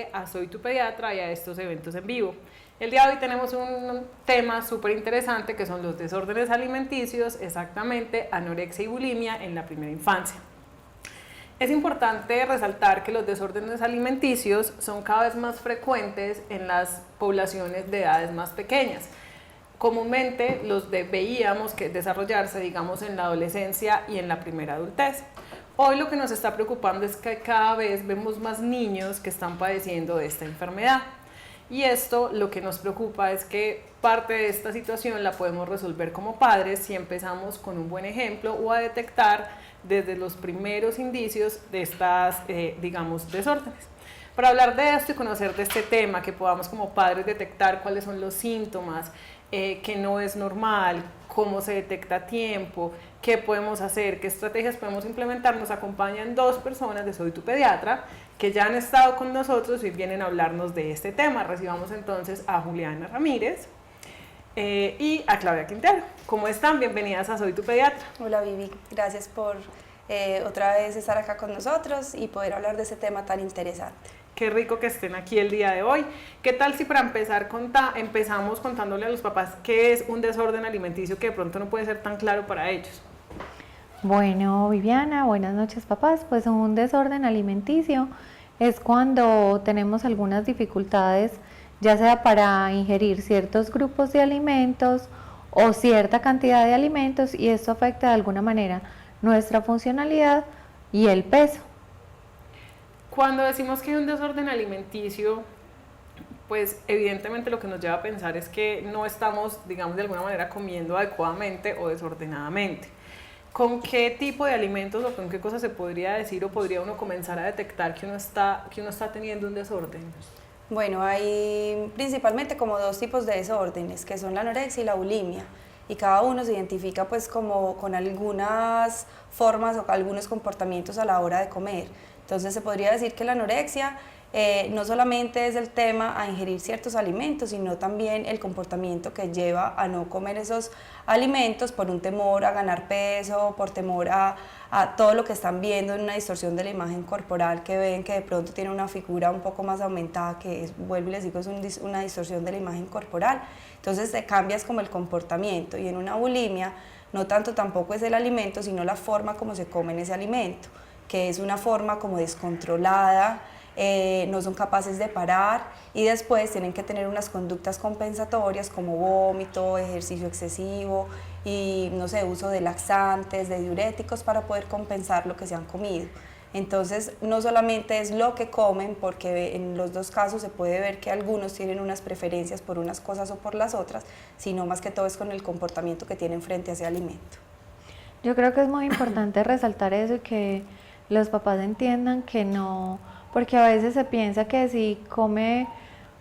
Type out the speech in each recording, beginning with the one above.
nuevamente a Soy tu Pediatra y a estos eventos en vivo. El día de hoy tenemos un tema súper interesante que son los desórdenes alimenticios, exactamente anorexia y bulimia en la primera infancia. Es importante resaltar que los desórdenes alimenticios son cada vez más frecuentes en las poblaciones de edades más pequeñas. Comúnmente los veíamos que desarrollarse, digamos, en la adolescencia y en la primera adultez. Hoy lo que nos está preocupando es que cada vez vemos más niños que están padeciendo de esta enfermedad. Y esto lo que nos preocupa es que parte de esta situación la podemos resolver como padres si empezamos con un buen ejemplo o a detectar desde los primeros indicios de estas, digamos, desórdenes. Para hablar de esto y conocer de este tema, que podamos como padres detectar cuáles son los síntomas, que no es normal, cómo se detecta a tiempo, qué podemos hacer, qué estrategias podemos implementar, nos acompañan dos personas de Soy tu Pediatra que ya han estado con nosotros y vienen a hablarnos de este tema. Recibamos entonces a Juliana Ramírez y a Claudia Quintero. ¿Cómo están? Bienvenidas a Soy tu Pediatra. Hola Vivi, gracias por otra vez estar acá con nosotros y poder hablar de este tema tan interesante. Qué rico que estén aquí el día de hoy. ¿Qué tal si para empezar empezamos contándole a los papás qué es un desorden alimenticio que de pronto no puede ser tan claro para ellos? Bueno, Viviana, buenas noches papás. Pues un desorden alimenticio es cuando tenemos algunas dificultades, ya sea para ingerir ciertos grupos de alimentos o cierta cantidad de alimentos, y esto afecta de alguna manera nuestra funcionalidad y el peso. Cuando decimos que hay un desorden alimenticio, pues evidentemente lo que nos lleva a pensar es que no estamos, digamos, de alguna manera comiendo adecuadamente o desordenadamente. ¿Con qué tipo de alimentos o con qué cosas se podría decir o podría uno comenzar a detectar que uno está teniendo un desorden? Bueno, hay principalmente como dos tipos de desórdenes, que son la anorexia y la bulimia, y cada uno se identifica pues como con algunas formas o algunos comportamientos a la hora de comer. Entonces se podría decir que la anorexia no solamente es el tema a ingerir ciertos alimentos, sino también el comportamiento que lleva a no comer esos alimentos por un temor a ganar peso, por temor a todo lo que están viendo en una distorsión de la imagen corporal, que ven que de pronto tiene una figura un poco más aumentada, que es, vuelvo y les digo, es una distorsión de la imagen corporal. Entonces te cambias como el comportamiento, y en una bulimia no tanto tampoco es el alimento, sino la forma como se come ese alimento, que es una forma como descontrolada, no son capaces de parar y después tienen que tener unas conductas compensatorias como vómito, ejercicio excesivo y no sé, uso de laxantes, de diuréticos para poder compensar lo que se han comido. Entonces no solamente es lo que comen, porque en los dos casos se puede ver que algunos tienen unas preferencias por unas cosas o por las otras, sino más que todo es con el comportamiento que tienen frente a ese alimento. Yo creo que es muy importante resaltar eso y que los papás entiendan que no, porque a veces se piensa que si come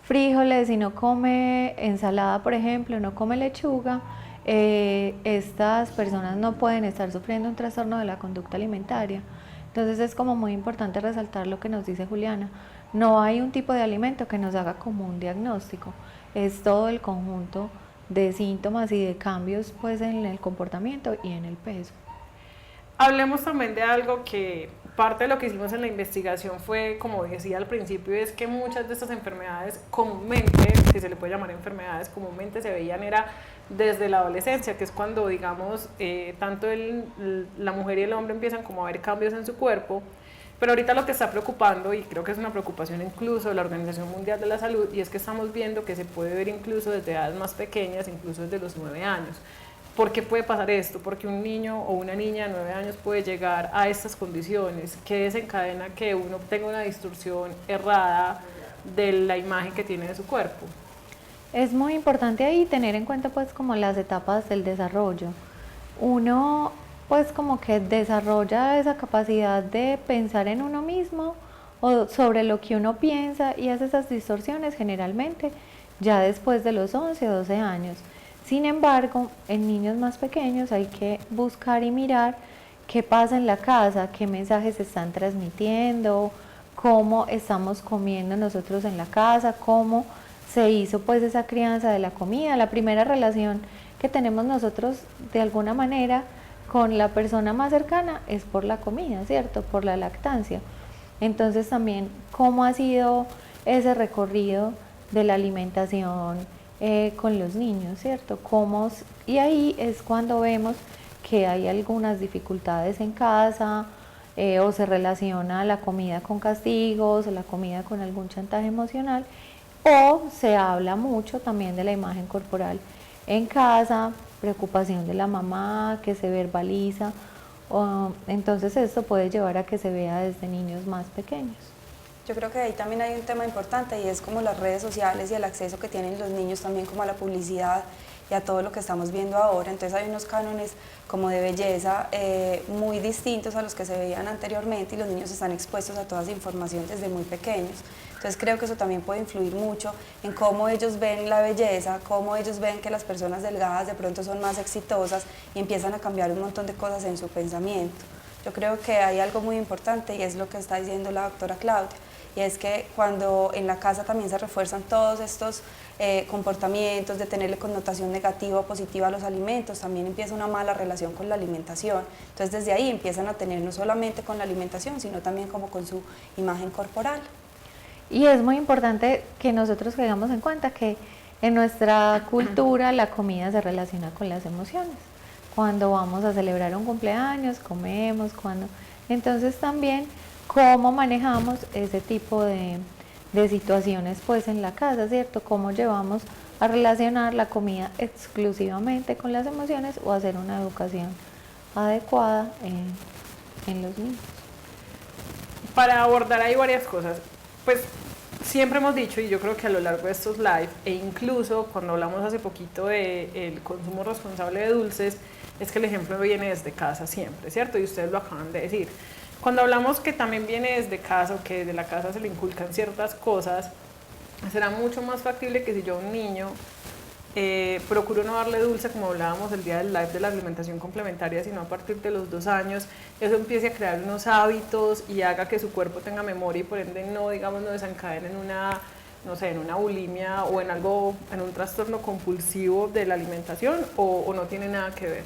frijoles, si no come ensalada, por ejemplo, no come lechuga, estas personas no pueden estar sufriendo un trastorno de la conducta alimentaria. Entonces es como muy importante resaltar lo que nos dice Juliana. No hay un tipo de alimento que nos haga como un diagnóstico, es todo el conjunto de síntomas y de cambios pues en el comportamiento y en el peso. Hablemos también de algo que parte de lo que hicimos en la investigación fue, como decía al principio, es que muchas de estas enfermedades comúnmente, si se le puede llamar enfermedades, comúnmente se veían era desde la adolescencia, que es cuando, digamos, tanto la mujer y el hombre empiezan como a ver cambios en su cuerpo, pero ahorita lo que está preocupando, y creo que es una preocupación incluso de la Organización Mundial de la Salud, y es que estamos viendo que se puede ver incluso desde edades más pequeñas, incluso desde los 9 años. ¿Por qué puede pasar esto? Porque un niño o una niña de 9 años puede llegar a estas condiciones que desencadena que uno tenga una distorsión errada de la imagen que tiene de su cuerpo. Es muy importante ahí tener en cuenta pues como las etapas del desarrollo. Uno pues como que desarrolla esa capacidad de pensar en uno mismo o sobre lo que uno piensa, y hace esas distorsiones generalmente ya después de los 11 o 12 años. Sin embargo, en niños más pequeños hay que buscar y mirar qué pasa en la casa, qué mensajes se están transmitiendo, cómo estamos comiendo nosotros en la casa, cómo se hizo pues esa crianza de la comida. La primera relación que tenemos nosotros de alguna manera con la persona más cercana es por la comida, ¿cierto? Por la lactancia. Entonces también cómo ha sido ese recorrido de la alimentación con los niños, ¿cierto? Y ahí es cuando vemos que hay algunas dificultades en casa, o se relaciona la comida con castigos, la comida con algún chantaje emocional, o se habla mucho también de la imagen corporal en casa, preocupación de la mamá que se verbaliza, entonces esto puede llevar a que se vea desde niños más pequeños. Yo creo que ahí también hay un tema importante y es como las redes sociales y el acceso que tienen los niños también como a la publicidad y a todo lo que estamos viendo ahora. Entonces hay unos cánones como de belleza muy distintos a los que se veían anteriormente y los niños están expuestos a toda esa información desde muy pequeños. Entonces creo que eso también puede influir mucho en cómo ellos ven la belleza, cómo ellos ven que las personas delgadas de pronto son más exitosas y empiezan a cambiar un montón de cosas en su pensamiento. Yo creo que hay algo muy importante y es lo que está diciendo la doctora Claudia, y es que cuando en la casa también se refuerzan todos estos comportamientos de tenerle connotación negativa o positiva a los alimentos, también empieza una mala relación con la alimentación. Entonces desde ahí empiezan a tener no solamente con la alimentación, sino también como con su imagen corporal. Y es muy importante que nosotros tengamos en cuenta que en nuestra cultura la comida se relaciona con las emociones. Cuando vamos a celebrar un cumpleaños, comemos, entonces también cómo manejamos ese tipo de situaciones pues en la casa, ¿cierto? Cómo llevamos a relacionar la comida exclusivamente con las emociones o hacer una educación adecuada en los niños. Para abordar ahí varias cosas, pues siempre hemos dicho, y yo creo que a lo largo de estos live, e incluso cuando hablamos hace poquito del consumo responsable de dulces, es que el ejemplo viene desde casa siempre, ¿cierto? Y ustedes lo acaban de decir. Cuando hablamos que también viene desde casa o que desde la casa se le inculcan ciertas cosas, será mucho más factible que si yo a un niño procuro no darle dulce, como hablábamos el día del live de la alimentación complementaria, sino a partir de los 2 años, eso empiece a crear unos hábitos y haga que su cuerpo tenga memoria y por ende no desencadene en una, no sé, en una bulimia o en un trastorno compulsivo de la alimentación, o no tiene nada que ver.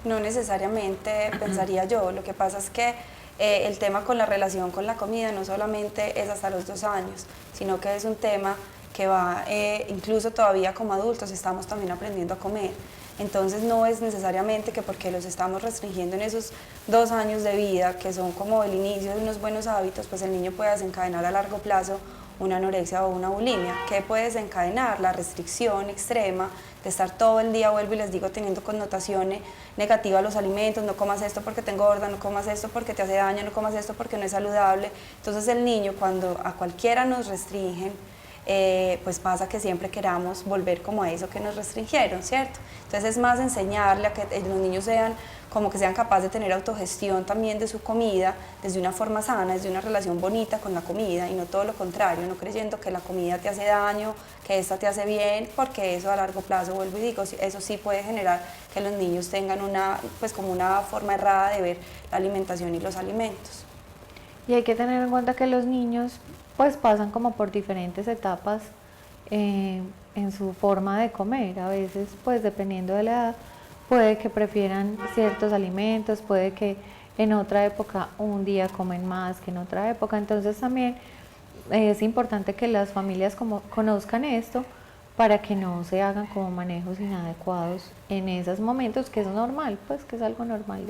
No necesariamente, pensaría yo. Lo que pasa es que el tema con la relación con la comida no solamente es hasta los 2 años, sino que es un tema que va, incluso todavía como adultos estamos también aprendiendo a comer. Entonces no es necesariamente que porque los estamos restringiendo en esos 2 años de vida, que son como el inicio de unos buenos hábitos, pues el niño puede desencadenar a largo plazo una anorexia o una bulimia. ¿Qué puede desencadenar? La restricción extrema de estar todo el día, vuelvo y les digo, teniendo connotaciones negativas a los alimentos, no comas esto porque te engorda, no comas esto porque te hace daño, no comas esto porque no es saludable. Entonces el niño, cuando a cualquiera nos restringen, pues pasa que siempre queramos volver como a eso que nos restringieron, ¿cierto? Entonces es más enseñarle a que los niños sean capaces de tener autogestión también de su comida desde una forma sana, desde una relación bonita con la comida y no todo lo contrario, no creyendo que la comida te hace daño, que esta te hace bien, porque eso a largo plazo, vuelvo y digo, eso sí puede generar que los niños tengan como una forma errada de ver la alimentación y los alimentos. Y hay que tener en cuenta que los niños pues pasan como por diferentes etapas en su forma de comer. A veces pues dependiendo de la edad puede que prefieran ciertos alimentos, puede que en otra época un día comen más que en otra época. Entonces también es importante que las familias conozcan esto para que no se hagan como manejos inadecuados en esos momentos, que es normal, pues que es algo normal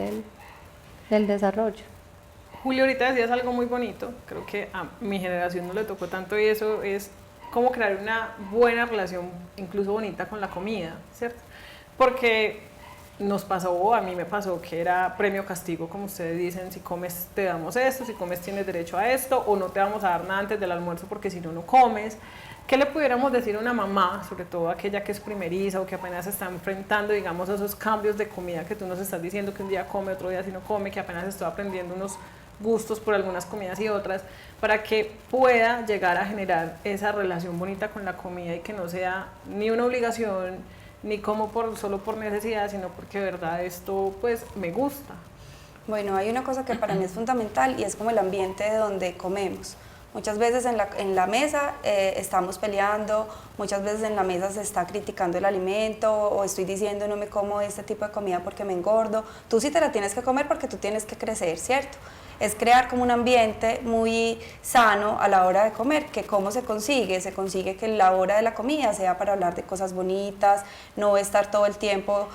del desarrollo. Julio, ahorita decías algo muy bonito, creo que a mi generación no le tocó tanto y eso es cómo crear una buena relación, incluso bonita, con la comida, ¿cierto? Porque nos pasó, a mí me pasó que era premio castigo, como ustedes dicen, si comes te damos esto, si comes tienes derecho a esto, o no te vamos a dar nada antes del almuerzo porque si no, no comes. ¿Qué le pudiéramos decir a una mamá, sobre todo aquella que es primeriza o que apenas se está enfrentando, digamos, a esos cambios de comida que tú nos estás diciendo que un día come, otro día sí no come, que apenas está aprendiendo unos gustos por algunas comidas y otras, para que pueda llegar a generar esa relación bonita con la comida y que no sea ni una obligación, ni como solo por necesidad, sino porque de verdad esto pues me gusta? Bueno, hay una cosa que para mí es fundamental y es como el ambiente de donde comemos. Muchas veces en la mesa estamos peleando muchas veces en la mesa se está criticando el alimento o estoy diciendo no me como este tipo de comida porque me engordo. Tú sí te la tienes que comer porque tú tienes que crecer, ¿cierto? Es crear como un ambiente muy sano a la hora de comer, que cómo se consigue que la hora de la comida sea para hablar de cosas bonitas, no estar todo el tiempo,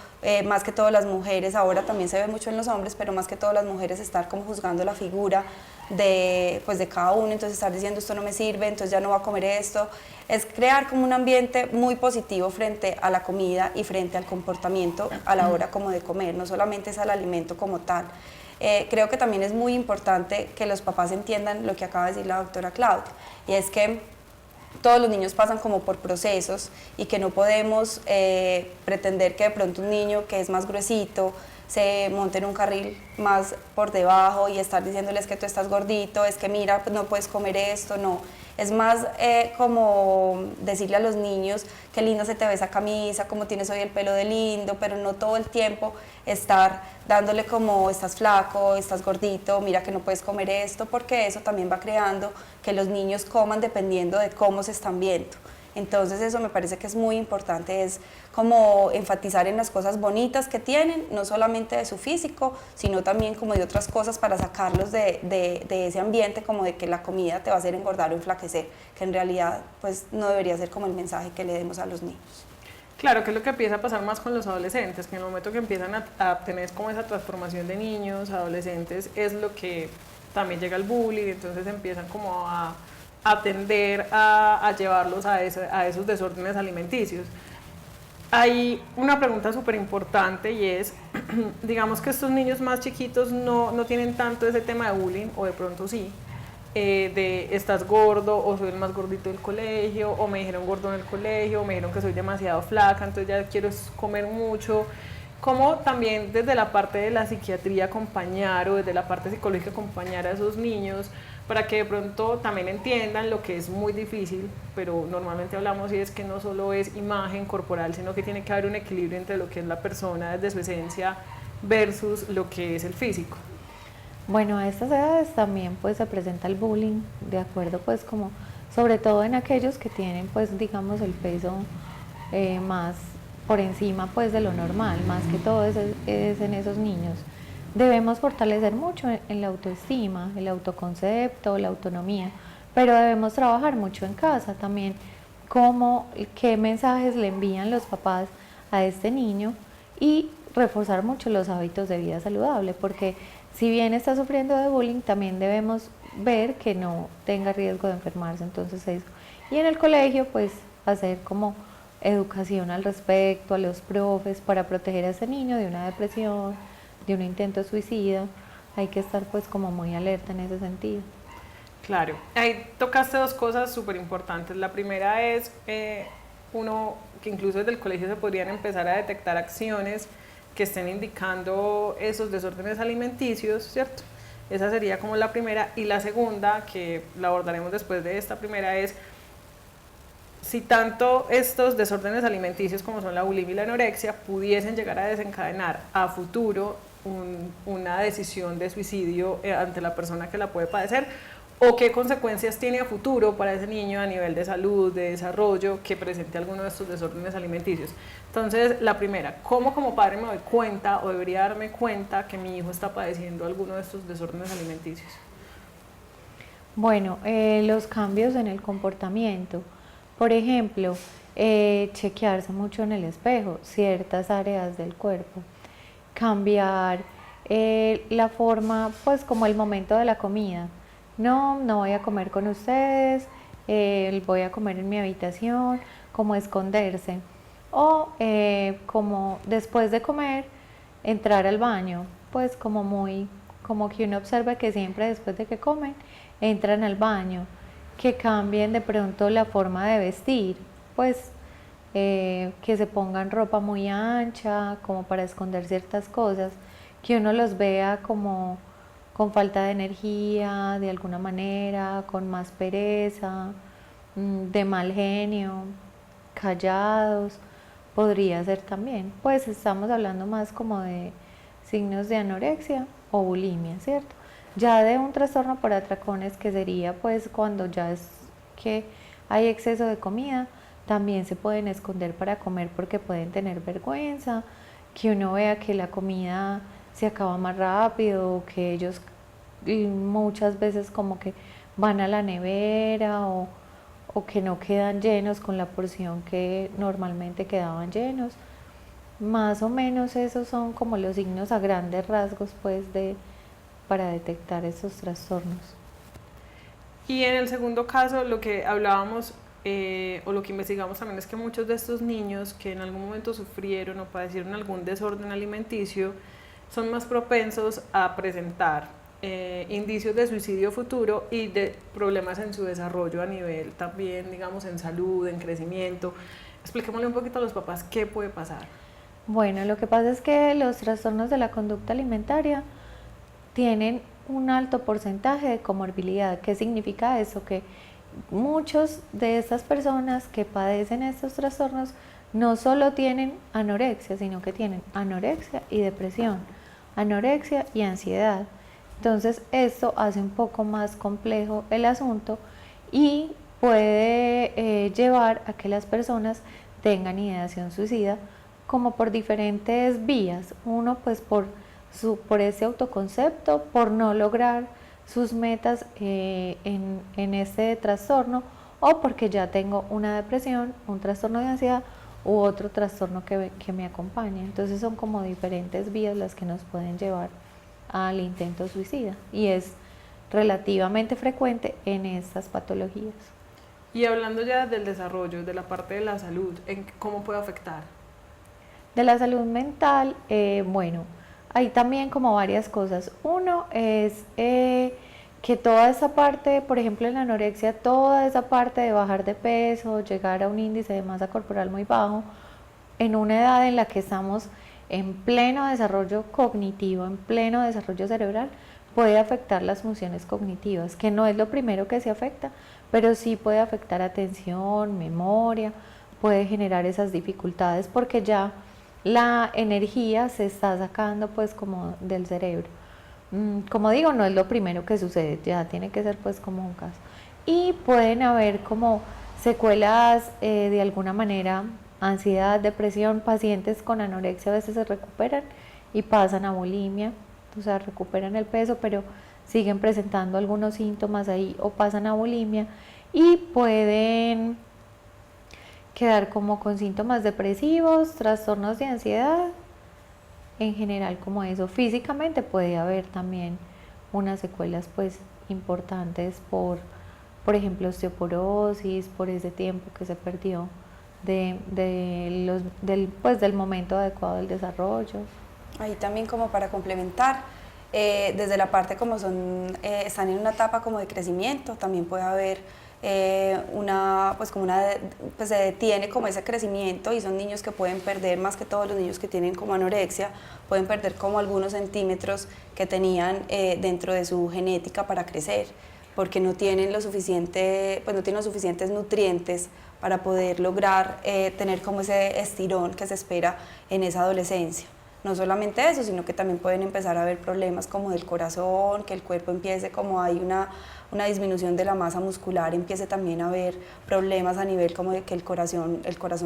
más que todas las mujeres, ahora también se ve mucho en los hombres, pero más que todas las mujeres estar como juzgando la figura de, pues de cada uno, entonces estar diciendo esto no me sirve, entonces ya no voy a comer esto, es crear como un ambiente muy positivo frente a la comida y frente al comportamiento a la hora como de comer, no solamente es al alimento como tal. Creo que también es muy importante que los papás entiendan lo que acaba de decir la doctora Claudia, y es que todos los niños pasan como por procesos y que no podemos pretender que de pronto un niño que es más gruesito se monte en un carril más por debajo y estar diciéndoles que tú estás gordito, es que mira, no puedes comer esto, no. Es más como decirle a los niños qué linda se te ve esa camisa, cómo tienes hoy el pelo de lindo, pero no todo el tiempo estar dándole como estás flaco, estás gordito, mira que no puedes comer esto, porque eso también va creando que los niños coman dependiendo de cómo se están viendo. Entonces eso me parece que es muy importante, es como enfatizar en las cosas bonitas que tienen, no solamente de su físico, sino también como de otras cosas para sacarlos de ese ambiente como de que la comida te va a hacer engordar o enflaquecer, que en realidad pues no debería ser como el mensaje que le demos a los niños. Claro, que es lo que empieza a pasar más con los adolescentes, que en el momento que empiezan a tener como esa transformación de niños, adolescentes, es lo que también llega el bullying, entonces empiezan como a tender a llevarlos a esos desórdenes alimenticios. Hay una pregunta súper importante y es, digamos que estos niños más chiquitos no tienen tanto ese tema de bullying, o de pronto sí, de estás gordo, o soy el más gordito del colegio, o me dijeron gordo en el colegio, o me dijeron que soy demasiado flaca, entonces ya quiero comer mucho. Cómo también desde la parte de la psiquiatría acompañar, o desde la parte psicológica acompañar a esos niños para que de pronto también entiendan lo que es muy difícil, pero normalmente hablamos y es que no solo es imagen corporal, sino que tiene que haber un equilibrio entre lo que es la persona desde su esencia versus lo que es el físico. Bueno, a estas edades también pues se presenta el bullying, de acuerdo pues como, sobre todo en aquellos que tienen pues digamos el peso más por encima pues de lo normal, más que todo es en esos niños. Debemos fortalecer mucho en la autoestima, el autoconcepto, la autonomía, pero debemos trabajar mucho en casa también, qué mensajes le envían los papás a este niño y reforzar mucho los hábitos de vida saludable, porque si bien está sufriendo de bullying, también debemos ver que no tenga riesgo de enfermarse, entonces eso. Y en el colegio, pues hacer como educación al respecto, a los profes, para proteger a ese niño de una depresión, de un intento suicida. Hay que estar pues como muy alerta en ese sentido. Claro, ahí tocaste dos cosas súper importantes. La primera es, uno, que incluso desde el colegio se podrían empezar a detectar acciones que estén indicando esos desórdenes alimenticios, ¿cierto? Esa sería como la primera. Y la segunda, que la abordaremos después de esta primera, es si tanto estos desórdenes alimenticios como son la bulimia y la anorexia pudiesen llegar a desencadenar a futuro una decisión de suicidio ante la persona que la puede padecer, o qué consecuencias tiene a futuro para ese niño a nivel de salud, de desarrollo, que presente alguno de estos desórdenes alimenticios. Entonces, la primera, ¿cómo como padre me doy cuenta o debería darme cuenta que mi hijo está padeciendo alguno de estos desórdenes alimenticios? Bueno, los cambios en el comportamiento, por ejemplo, chequearse mucho en el espejo, ciertas áreas del cuerpo, cambiar la forma, pues como el momento de la comida. No voy a comer con ustedes, voy a comer en mi habitación, como esconderse. O como después de comer, entrar al baño, pues como que uno observa que siempre después de que comen, entran al baño, que cambien de pronto la forma de vestir, pues que se pongan ropa muy ancha, como para esconder ciertas cosas, que uno los vea como con falta de energía, de alguna manera, con más pereza, de mal genio, callados, podría ser también. Pues estamos hablando más como de signos de anorexia o bulimia, ¿cierto? Ya de un trastorno por atracones, que sería pues cuando ya es que hay exceso de comida, también se pueden esconder para comer porque pueden tener vergüenza, que uno vea que la comida se acaba más rápido, o que ellos muchas veces como que van a la nevera o que no quedan llenos con la porción que normalmente quedaban llenos. Más o menos esos son como los signos a grandes rasgos pues para detectar esos trastornos. Y en el segundo caso, lo que hablábamos o lo que investigamos también es que muchos de estos niños que en algún momento sufrieron o padecieron algún desorden alimenticio son más propensos a presentar indicios de suicidio futuro y de problemas en su desarrollo a nivel también, digamos, en salud, en crecimiento. Expliquémosle un poquito a los papás qué puede pasar. Bueno, lo que pasa es que los trastornos de la conducta alimentaria tienen un alto porcentaje de comorbilidad. ¿Qué significa eso? Que muchos de estas personas que padecen estos trastornos no solo tienen anorexia, sino que tienen anorexia y depresión, anorexia y ansiedad. Entonces esto hace un poco más complejo el asunto y puede llevar a que las personas tengan ideación suicida como por diferentes vías. Uno pues por ese autoconcepto, por no lograr sus metas en este trastorno, o porque ya tengo una depresión, un trastorno de ansiedad u otro trastorno que me acompañe. Entonces son como diferentes vías las que nos pueden llevar al intento suicida y es relativamente frecuente en estas patologías. Y hablando ya del desarrollo, de la parte de la salud, ¿cómo puede afectar? De la salud mental, bueno, hay también como varias cosas. Uno es que toda esa parte, por ejemplo en la anorexia, toda esa parte de bajar de peso, llegar a un índice de masa corporal muy bajo, en una edad en la que estamos en pleno desarrollo cognitivo, en pleno desarrollo cerebral, puede afectar las funciones cognitivas, que no es lo primero que se afecta, pero sí puede afectar atención, memoria, puede generar esas dificultades porque ya la energía se está sacando pues como del cerebro. Como digo, no es lo primero que sucede, ya tiene que ser pues como un caso. Y pueden haber como secuelas de alguna manera, ansiedad, depresión. Pacientes con anorexia a veces se recuperan y pasan a bulimia, o sea, recuperan el peso, pero siguen presentando algunos síntomas ahí o pasan a bulimia y pueden quedar como con síntomas depresivos, trastornos de ansiedad, en general como eso. Físicamente puede haber también unas secuelas pues importantes por ejemplo osteoporosis, por ese tiempo que se perdió del momento adecuado del desarrollo. Ahí también como para complementar, desde la parte como están en una etapa como de crecimiento, también puede haber pues se detiene como ese crecimiento y son niños que pueden perder, más que todos los niños que tienen como anorexia, pueden perder como algunos centímetros que tenían dentro de su genética para crecer, porque no tienen los suficientes nutrientes para poder lograr tener como ese estirón que se espera en esa adolescencia. No solamente eso, sino que también pueden empezar a haber problemas como del corazón, que el cuerpo empiece como hay una disminución de la masa muscular, empiece también a haber problemas a nivel como de que el corazón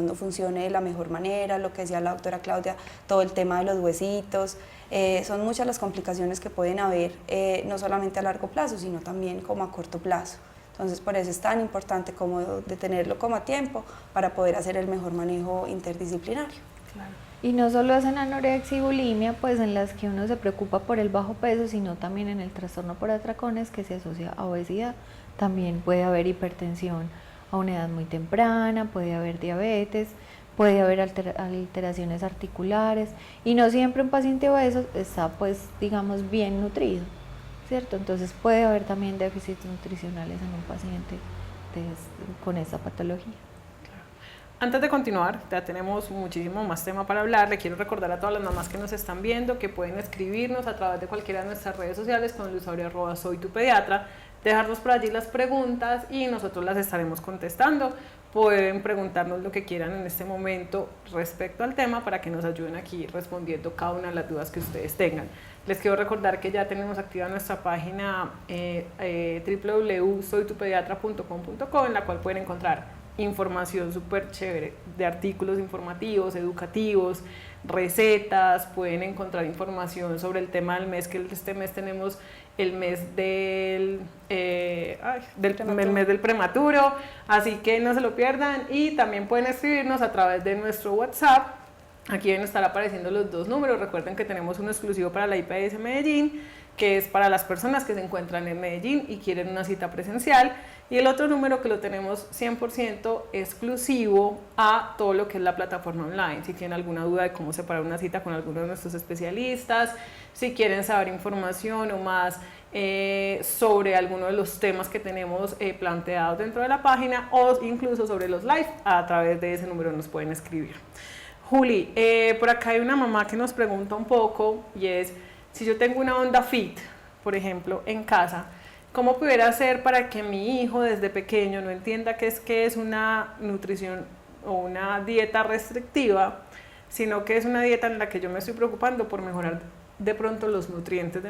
no funcione de la mejor manera, lo que decía la doctora Claudia, todo el tema de los huesitos. Son muchas las complicaciones que pueden haber, no solamente a largo plazo, sino también como a corto plazo. Entonces, por eso es tan importante como de tenerlo como a tiempo para poder hacer el mejor manejo interdisciplinario. Claro. Y no solo es en anorexia y bulimia, pues en las que uno se preocupa por el bajo peso, sino también en el trastorno por atracones que se asocia a obesidad. También puede haber hipertensión a una edad muy temprana, puede haber diabetes, puede haber alteraciones articulares y no siempre un paciente obeso está pues digamos bien nutrido, ¿cierto? Entonces puede haber también déficits nutricionales en un paciente con esta patología. Antes de continuar, ya tenemos muchísimo más tema para hablar. Le quiero recordar a todas las mamás que nos están viendo que pueden escribirnos a través de cualquiera de nuestras redes sociales con el usuario @soytupediatra, dejarnos por allí las preguntas y nosotros las estaremos contestando. Pueden preguntarnos lo que quieran en este momento respecto al tema para que nos ayuden aquí respondiendo cada una de las dudas que ustedes tengan. Les quiero recordar que ya tenemos activa nuestra página www.soytupediatra.com.co, en la cual pueden encontrar información súper chévere de artículos informativos, educativos, recetas, pueden encontrar información sobre el tema del mes, que este mes tenemos el mes el mes del prematuro, así que no se lo pierdan, y también pueden escribirnos a través de nuestro WhatsApp. Aquí deben estar apareciendo los dos números. Recuerden que tenemos uno exclusivo para la IPS Medellín, que es para las personas que se encuentran en Medellín y quieren una cita presencial, y el otro número que lo tenemos 100% exclusivo a todo lo que es la plataforma online. Si tienen alguna duda de cómo separar una cita con alguno de nuestros especialistas, si quieren saber información o más sobre alguno de los temas que tenemos planteados dentro de la página, o incluso sobre los live, a través de ese número nos pueden escribir. Juli, por acá hay una mamá que nos pregunta un poco, y es: si yo tengo una Onda Fit, por ejemplo, en casa, ¿cómo pudiera hacer para que mi hijo desde pequeño no entienda que es una nutrición o una dieta restrictiva, sino que es una dieta en la que yo me estoy preocupando por mejorar de pronto los nutrientes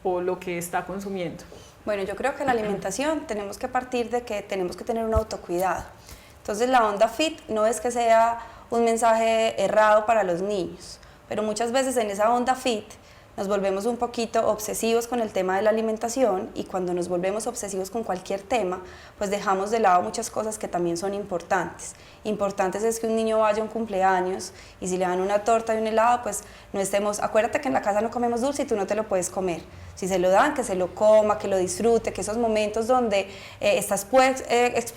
o lo que está consumiendo? Bueno, yo creo que la alimentación tenemos que partir de que tenemos que tener un autocuidado. Entonces la Onda Fit no es que sea un mensaje errado para los niños, pero muchas veces en esa Onda Fit nos volvemos un poquito obsesivos con el tema de la alimentación, y cuando nos volvemos obsesivos con cualquier tema, pues dejamos de lado muchas cosas que también son importantes. Importantes es que un niño vaya a un cumpleaños y si le dan una torta y un helado, pues no estemos, acuérdate que en la casa no comemos dulce y tú no te lo puedes comer. Si se lo dan, que se lo coma, que lo disfrute, que esos momentos donde estás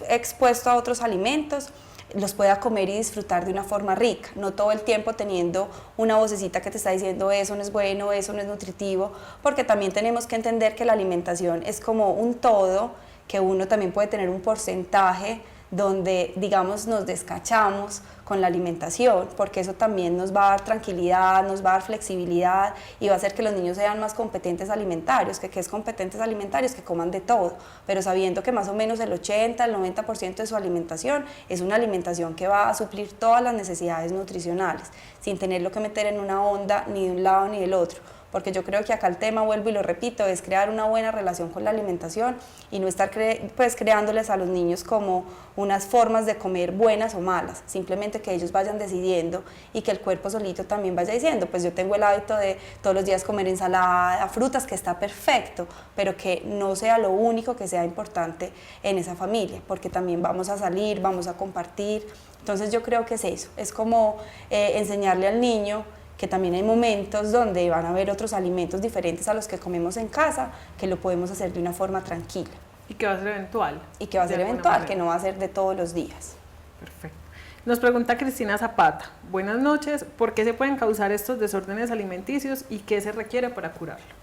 expuesto a otros alimentos, los pueda comer y disfrutar de una forma rica, no todo el tiempo teniendo una vocecita que te está diciendo eso no es bueno, eso no es nutritivo, porque también tenemos que entender que la alimentación es como un todo, que uno también puede tener un porcentaje donde, digamos, nos descachamos con la alimentación, porque eso también nos va a dar tranquilidad, nos va a dar flexibilidad y va a hacer que los niños sean más competentes alimentarios, que es competentes alimentarios, que coman de todo, pero sabiendo que más o menos el 80, el 90% de su alimentación es una alimentación que va a suplir todas las necesidades nutricionales, sin tenerlo que meter en una onda ni de un lado ni del otro. Porque yo creo que acá el tema, vuelvo y lo repito, es crear una buena relación con la alimentación y no estar creándoles a los niños como unas formas de comer buenas o malas, simplemente que ellos vayan decidiendo y que el cuerpo solito también vaya diciendo, pues yo tengo el hábito de todos los días comer ensalada, frutas, que está perfecto, pero que no sea lo único que sea importante en esa familia, porque también vamos a salir, vamos a compartir. Entonces yo creo que es eso, es como enseñarle al niño que también hay momentos donde van a haber otros alimentos diferentes a los que comemos en casa, que lo podemos hacer de una forma tranquila. Y que va a ser eventual. Y que va a ser eventual, que no va a ser de todos los días. Perfecto. Nos pregunta Cristina Zapata: buenas noches, ¿por qué se pueden causar estos desórdenes alimenticios y qué se requiere para curarlo?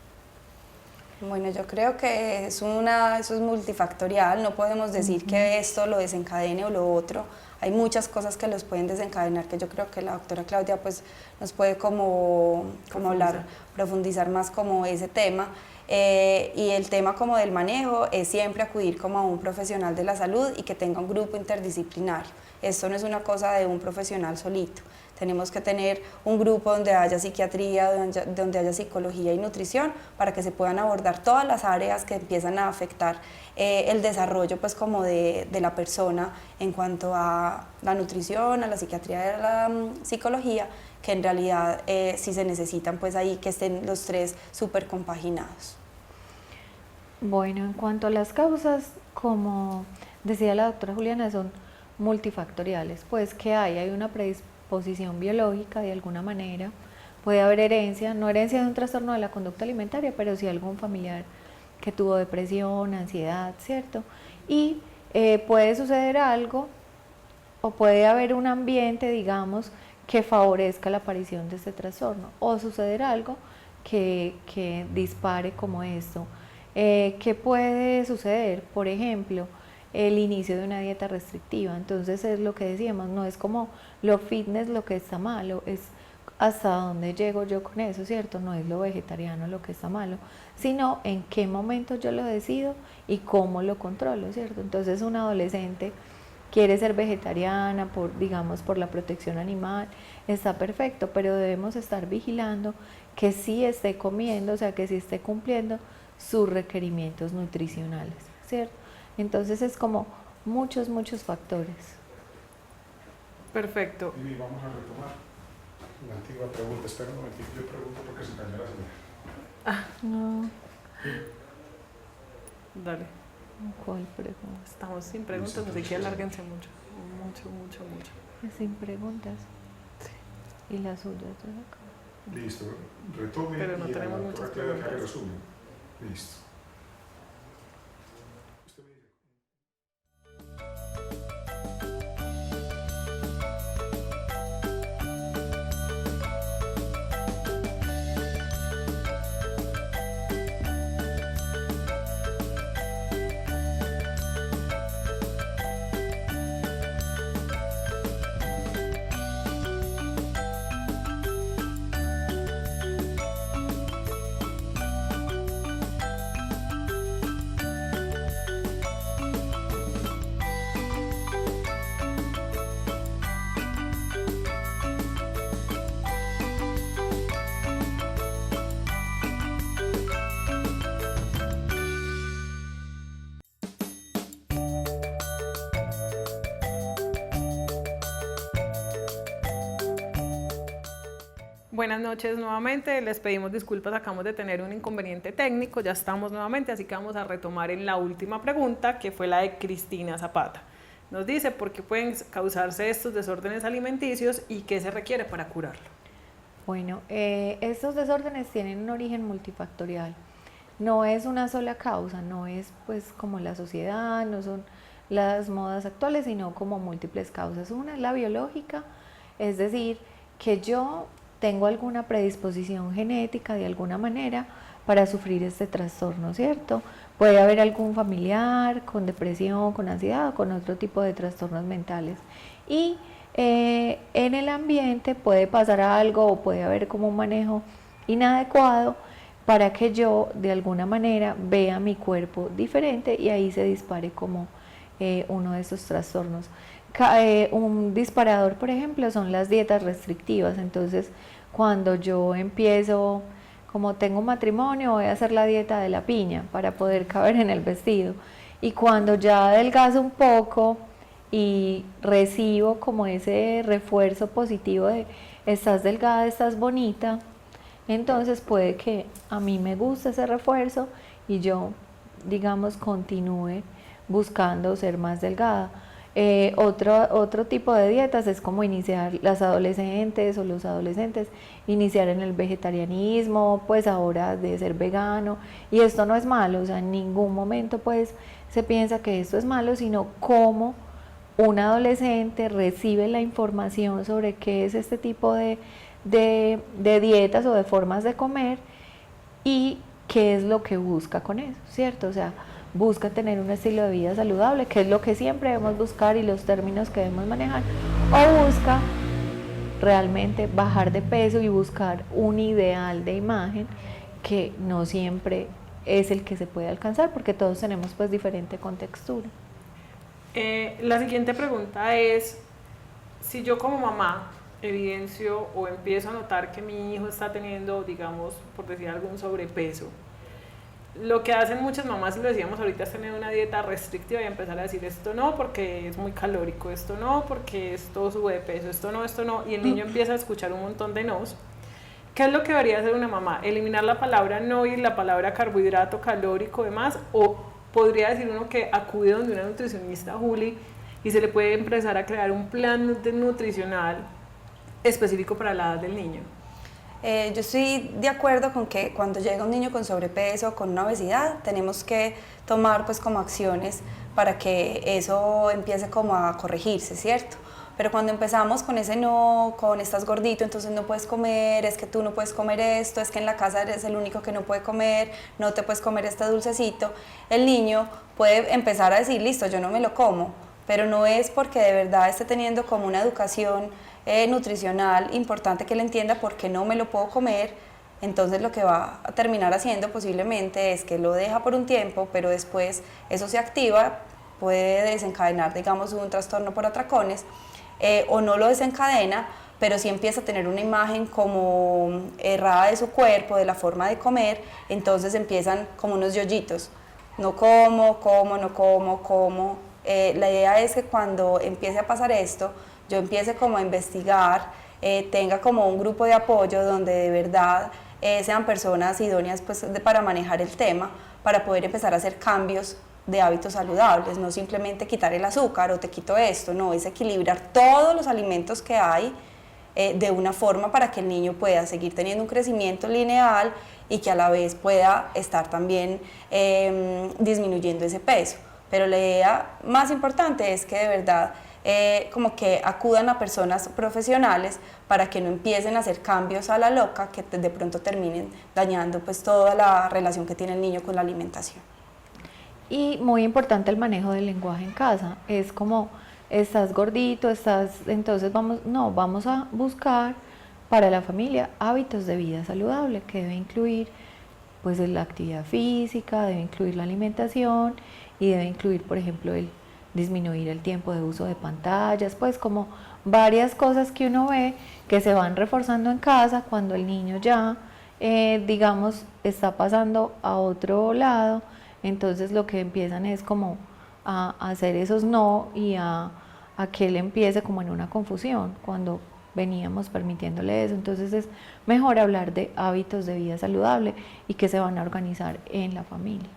Bueno, yo creo que eso es multifactorial, no podemos decir que esto lo desencadene o lo otro. Hay muchas cosas que los pueden desencadenar, que yo creo que la doctora Claudia pues nos puede como hablar, profundizar más como ese tema. Y el tema como del manejo es siempre acudir como a un profesional de la salud y que tenga un grupo interdisciplinario. Esto no es una cosa de un profesional solito. Tenemos que tener un grupo donde haya psiquiatría, donde haya psicología y nutrición, para que se puedan abordar todas las áreas que empiezan a afectar el desarrollo pues como de la persona en cuanto a la nutrición, a la psiquiatría y a la psicología, que en realidad sí se necesitan pues ahí que estén los tres súper compaginados. Bueno, en cuanto a las causas, como decía la doctora Juliana, son multifactoriales. Pues que hay una predisposición biológica de alguna manera, puede haber herencia, no herencia de un trastorno de la conducta alimentaria, pero sí algún familiar que tuvo depresión, ansiedad, ¿cierto? Y puede suceder algo, o puede haber un ambiente, digamos, que favorezca la aparición de este trastorno, o suceder algo que dispare como esto. ¿Qué puede suceder? Por ejemplo, el inicio de una dieta restrictiva. Entonces es lo que decíamos, no es como lo fitness lo que está malo, es hasta dónde llego yo con eso, ¿cierto? No es lo vegetariano lo que está malo, sino en qué momento yo lo decido y cómo lo controlo, ¿cierto? Entonces un adolescente quiere ser vegetariana digamos, por la protección animal, está perfecto, pero debemos estar vigilando que sí esté comiendo, o sea, que sí esté cumpliendo sus requerimientos nutricionales, ¿cierto? Entonces es como muchos, muchos factores. Perfecto. Y vamos a retomar la antigua pregunta. Espera un momentito, yo pregunto porque se cayó la señal. No, Dale. ¿cuál pregunta? Estamos sin preguntas, así que alárguense mucho. Mucho, mucho, mucho. Sin preguntas. Y las suyas de acá. Listo, retome Pero no y tenemos a la muchas doctora Claudia que haga el preguntas. resumen. Listo. Usted me dice. Buenas noches nuevamente, les pedimos disculpas, acabamos de tener un inconveniente técnico, ya estamos nuevamente, así que vamos a retomar en la última pregunta, que fue la de Cristina Zapata. Nos dice por qué pueden causarse estos desórdenes alimenticios y qué se requiere para curarlo. Bueno, estos desórdenes tienen un origen multifactorial. No es una sola causa, no es pues como la sociedad, no son las modas actuales, sino como múltiples causas. Una es la biológica, es decir, que yo tengo alguna predisposición genética de alguna manera para sufrir este trastorno, ¿cierto? Puede haber algún familiar con depresión, con ansiedad o con otro tipo de trastornos mentales. Y en el ambiente puede pasar algo o puede haber como un manejo inadecuado para que yo de alguna manera vea mi cuerpo diferente y ahí se dispare como uno de esos trastornos. Un disparador, por ejemplo, son las dietas restrictivas. Entonces, cuando yo empiezo, como tengo un matrimonio, voy a hacer la dieta de la piña para poder caber en el vestido. Y cuando ya adelgazo un poco y recibo como ese refuerzo positivo de estás delgada, estás bonita, entonces puede que a mí me guste ese refuerzo y yo, digamos, continúe buscando ser más delgada. Otro tipo de dietas es como iniciar las adolescentes o los adolescentes, iniciar en el vegetarianismo, pues ahora de ser vegano, y esto no es malo, o sea, en ningún momento pues se piensa que esto es malo, sino cómo un adolescente recibe la información sobre qué es este tipo de dietas o de formas de comer y qué es lo que busca con eso, ¿cierto? O sea, busca tener un estilo de vida saludable, que es lo que siempre debemos buscar y los términos que debemos manejar, o busca realmente bajar de peso y buscar un ideal de imagen que no siempre es el que se puede alcanzar, porque todos tenemos pues diferente contextura. La siguiente pregunta es, si yo como mamá evidencio o empiezo a notar que mi hijo está teniendo, digamos, por decir algún sobrepeso, lo que hacen muchas mamás, y lo decíamos ahorita, es tener una dieta restrictiva y empezar a decir esto no porque es muy calórico, esto no porque esto sube de peso, esto no, y el niño empieza a escuchar un montón de nos. ¿Qué es lo que debería hacer una mamá? ¿Eliminar la palabra no y la palabra carbohidrato, calórico, demás? ¿O podría decir uno que acude donde una nutricionista, Juli, y se le puede empezar a crear un plan nutricional específico para la edad del niño? Yo estoy de acuerdo con que cuando llega un niño con sobrepeso, con una obesidad, tenemos que tomar pues como acciones para que eso empiece como a corregirse, ¿cierto? Pero cuando empezamos con ese no, con estás gordito, entonces no puedes comer, es que tú no puedes comer esto, es que en la casa eres el único que no puede comer, no te puedes comer este dulcecito, el niño puede empezar a decir, listo, yo no me lo como, pero no es porque de verdad esté teniendo como una educación nutricional importante que él entienda por qué no me lo puedo comer. Entonces lo que va a terminar haciendo posiblemente es que lo deja por un tiempo, pero después eso se activa, puede desencadenar, digamos, un trastorno por atracones, o no lo desencadena, pero sí empieza a tener una imagen como errada de su cuerpo, de la forma de comer, entonces empiezan como unos yoyitos, no como, La idea es que cuando empiece a pasar esto, yo empiece como a investigar, tenga como un grupo de apoyo donde de verdad sean personas idóneas pues, para manejar el tema, para poder empezar a hacer cambios de hábitos saludables, no simplemente quitar el azúcar o te quito esto, no, es equilibrar todos los alimentos que hay de una forma para que el niño pueda seguir teniendo un crecimiento lineal y que a la vez pueda estar también disminuyendo ese peso. Pero la idea más importante es que de verdad como que acudan a personas profesionales para que no empiecen a hacer cambios a la loca que de pronto terminen dañando pues toda la relación que tiene el niño con la alimentación. Y muy importante el manejo del lenguaje en casa, es como estás gordito, entonces vamos a buscar para la familia hábitos de vida saludable que debe incluir pues la actividad física, debe incluir la alimentación y debe incluir por ejemplo el disminuir el tiempo de uso de pantallas, pues como varias cosas que uno ve que se van reforzando en casa cuando el niño ya digamos está pasando a otro lado. Entonces lo que empiezan es como a hacer esos no y a que él empiece como en una confusión cuando veníamos permitiéndole eso. Entonces es mejor hablar de hábitos de vida saludable y que se van a organizar en la familia.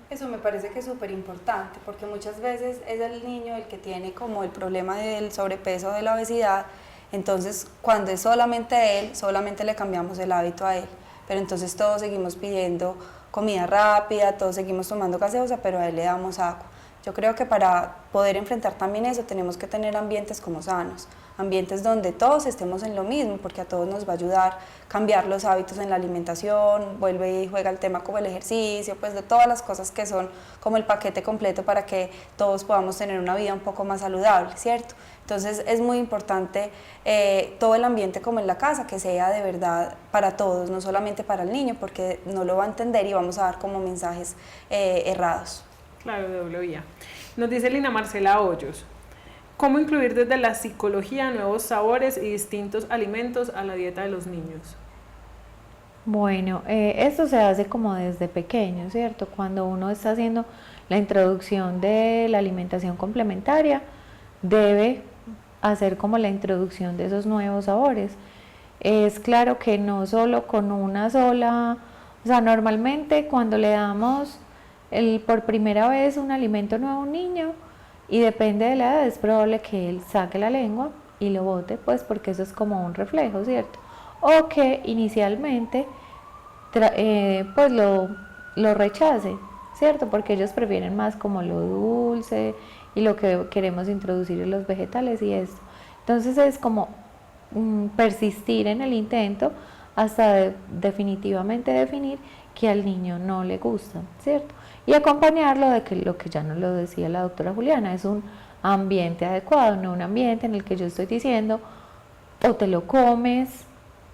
Eso me parece que es súper importante porque muchas veces es el niño el que tiene como el problema del sobrepeso o de la obesidad, entonces cuando es solamente él, solamente le cambiamos el hábito a él, pero entonces todos seguimos pidiendo comida rápida, todos seguimos tomando gaseosa, pero a él le damos agua. Yo creo que para poder enfrentar también eso tenemos que tener ambientes como sanos, ambientes donde todos estemos en lo mismo, porque a todos nos va a ayudar cambiar los hábitos en la alimentación, vuelve y juega el tema como el ejercicio, pues de todas las cosas que son como el paquete completo para que todos podamos tener una vida un poco más saludable, ¿cierto? Entonces es muy importante todo el ambiente como en la casa, que sea de verdad para todos, no solamente para el niño, porque no lo va a entender y vamos a dar como mensajes errados. Claro, de doble vía. Nos dice Lina Marcela Hoyos, ¿cómo incluir desde la psicología nuevos sabores y distintos alimentos a la dieta de los niños? Bueno, esto se hace como desde pequeño, ¿cierto? Cuando uno está haciendo la introducción de la alimentación complementaria, debe hacer como la introducción de esos nuevos sabores. Es claro que no solo con una sola, o sea, normalmente cuando le damos por primera vez un alimento nuevo a un niño, y depende de la edad, es probable que él saque la lengua y lo bote, pues porque eso es como un reflejo, ¿cierto? O que inicialmente pues lo rechace, ¿cierto? Porque ellos prefieren más como lo dulce y lo que queremos introducir en los vegetales y esto. Entonces es como persistir en el intento hasta definitivamente definir que al niño no le gusta, ¿cierto? Y acompañarlo de que lo que ya nos lo decía la doctora Juliana, es un ambiente adecuado, no un ambiente en el que yo estoy diciendo o te lo comes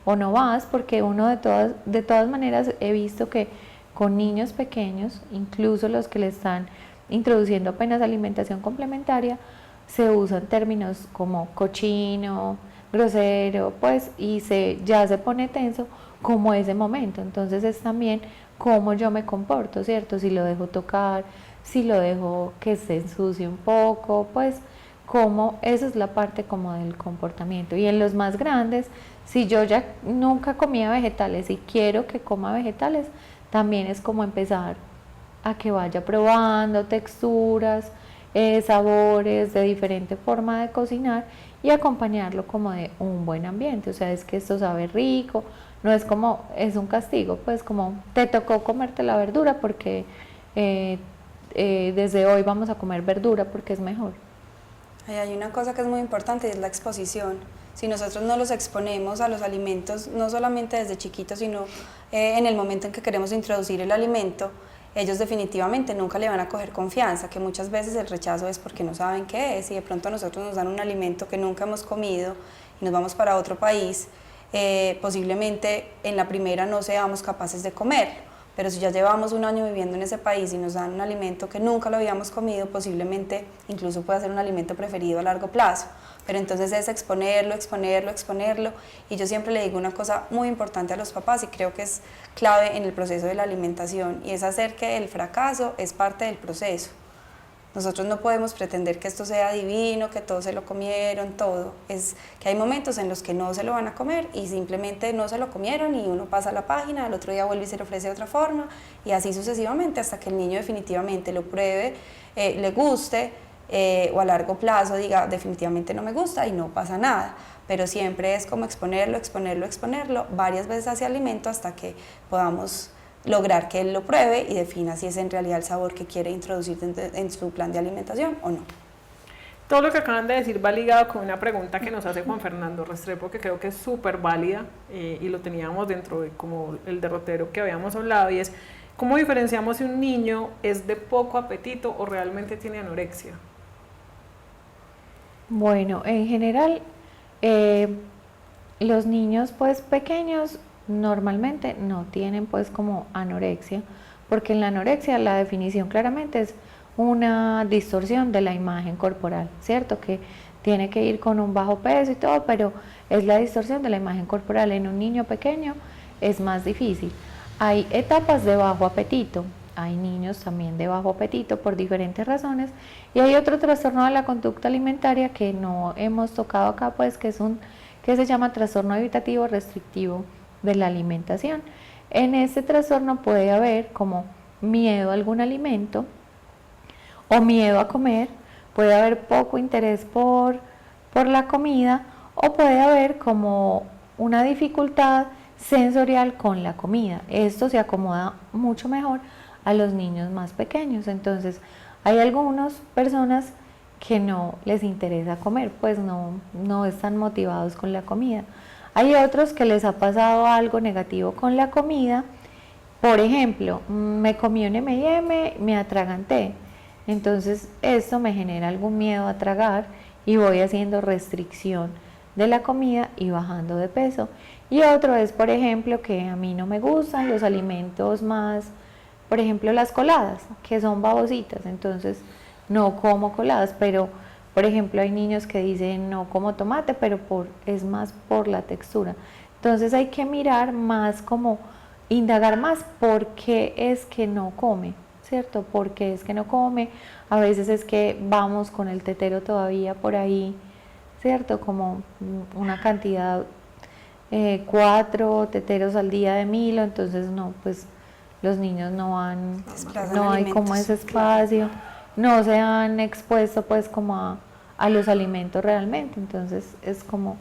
o no vas, porque uno de todas maneras he visto que con niños pequeños, incluso los que le están introduciendo apenas alimentación complementaria, se usan términos como cochino, grosero, pues, y ya se pone tenso como ese momento. Entonces es también cómo yo me comporto, ¿cierto? Si lo dejo tocar, si lo dejo que se ensucie un poco, pues como esa es la parte como del comportamiento. Y en los más grandes, si yo ya nunca comía vegetales y quiero que coma vegetales, también es como empezar a que vaya probando texturas, sabores de diferente forma de cocinar y acompañarlo como de un buen ambiente. O sea, es que esto sabe rico, no es como, es un castigo, pues como te tocó comerte la verdura porque desde hoy vamos a comer verdura porque es mejor. Hay una cosa que es muy importante y es la exposición. Si nosotros no los exponemos a los alimentos, no solamente desde chiquitos, sino en el momento en que queremos introducir el alimento, ellos definitivamente nunca le van a coger confianza, que muchas veces el rechazo es porque no saben qué es y de pronto a nosotros nos dan un alimento que nunca hemos comido y nos vamos para otro país, posiblemente en la primera no seamos capaces de comer. Pero si ya llevamos un año viviendo en ese país y nos dan un alimento que nunca lo habíamos comido, posiblemente incluso pueda ser un alimento preferido a largo plazo. Pero entonces es exponerlo, exponerlo, exponerlo. Y yo siempre le digo una cosa muy importante a los papás y creo que es clave en el proceso de la alimentación y es hacer que el fracaso es parte del proceso. Nosotros no podemos pretender que esto sea divino, que todos se lo comieron, todo. Es que hay momentos en los que no se lo van a comer y simplemente no se lo comieron y uno pasa la página, al otro día vuelve y se le ofrece de otra forma y así sucesivamente hasta que el niño definitivamente lo pruebe, le guste o a largo plazo diga definitivamente no me gusta y no pasa nada. Pero siempre es como exponerlo, exponerlo, exponerlo varias veces hacia alimento hasta que podamos lograr que él lo pruebe y defina si es en realidad el sabor que quiere introducir en su plan de alimentación o no. Todo lo que acaban de decir va ligado con una pregunta que nos hace Juan Fernando Restrepo, que creo que es súper válida y lo teníamos dentro de como el derrotero que habíamos hablado, y es ¿cómo diferenciamos si un niño es de poco apetito o realmente tiene anorexia? Bueno, en general, los niños pues pequeños normalmente no tienen pues como anorexia, porque en la anorexia la definición claramente es una distorsión de la imagen corporal, ¿cierto? Que tiene que ir con un bajo peso y todo, pero es la distorsión de la imagen corporal. En un niño pequeño es más difícil. Hay etapas de bajo apetito, hay niños también de bajo apetito por diferentes razones, y hay otro trastorno de la conducta alimentaria que no hemos tocado acá, pues que se llama trastorno evitativo restrictivo de la alimentación. En este trastorno puede haber como miedo a algún alimento o miedo a comer, puede haber poco interés por la comida o puede haber como una dificultad sensorial con la comida. Esto se acomoda mucho mejor a los niños más pequeños. Entonces hay algunas personas que no les interesa comer, pues no están motivados con la comida. Hay otros que les ha pasado algo negativo con la comida, por ejemplo, me comí un M&M, me atraganté, entonces esto me genera algún miedo a tragar y voy haciendo restricción de la comida y bajando de peso. Y otro es, por ejemplo, que a mí no me gustan los alimentos más, por ejemplo, las coladas, que son babositas, entonces no como coladas, pero por ejemplo, hay niños que dicen no como tomate, pero es más por la textura. Entonces hay que mirar más, como indagar más por qué es que no come, ¿cierto? ¿Por qué es que no come? A veces es que vamos con el tetero todavía por ahí, ¿cierto? Como una cantidad, 4 teteros al día de Milo, entonces no, pues los niños no han, no hay como ese espacio, no se han expuesto pues como a los alimentos realmente, entonces es como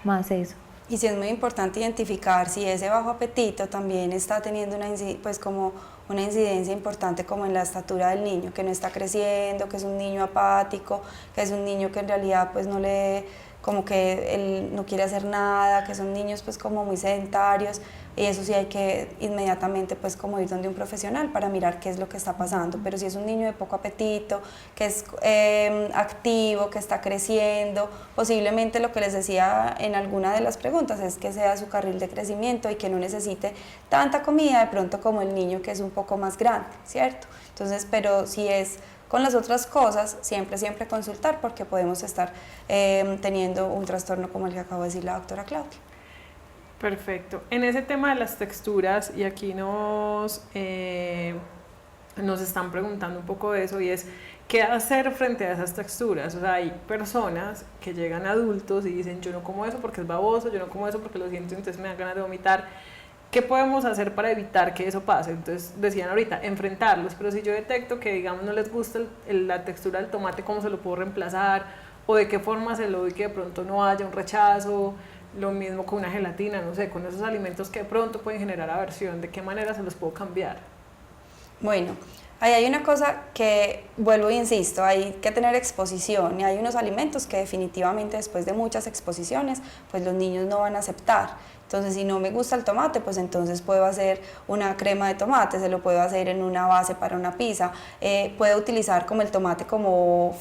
más eso. Y sí es muy importante identificar si ese bajo apetito también está teniendo pues como una incidencia importante como en la estatura del niño, que no está creciendo, que es un niño apático, que es un niño que en realidad pues no le, como que él no quiere hacer nada, que son niños pues como muy sedentarios, y eso sí hay que inmediatamente pues como ir donde un profesional para mirar qué es lo que está pasando. Pero si es un niño de poco apetito, que es activo, que está creciendo, posiblemente lo que les decía en alguna de las preguntas es que sea su carril de crecimiento y que no necesite tanta comida de pronto como el niño que es un poco más grande, ¿cierto? Entonces, pero si es con las otras cosas, siempre consultar, porque podemos estar teniendo un trastorno como el que acabo de decir la doctora Claudia. Perfecto. En ese tema de las texturas, y aquí nos están preguntando un poco de eso, y es ¿qué hacer frente a esas texturas? O sea, hay personas que llegan adultos y dicen yo no como eso porque es baboso, yo no como eso porque lo siento, entonces me dan ganas de vomitar. ¿Qué podemos hacer para evitar que eso pase? Entonces decían ahorita, enfrentarlos, pero si yo detecto que digamos no les gusta la textura del tomate, ¿cómo se lo puedo reemplazar? ¿O de qué forma se lo doy que de pronto no haya un rechazo? Lo mismo con una gelatina, no sé, con esos alimentos que de pronto pueden generar aversión, ¿de qué manera se los puedo cambiar? Bueno, ahí hay una cosa que, vuelvo e insisto, hay que tener exposición, y hay unos alimentos que definitivamente después de muchas exposiciones, pues los niños no van a aceptar. Entonces, si no me gusta el tomate, pues entonces puedo hacer una crema de tomate, se lo puedo hacer en una base para una pizza, puedo utilizar como el tomate como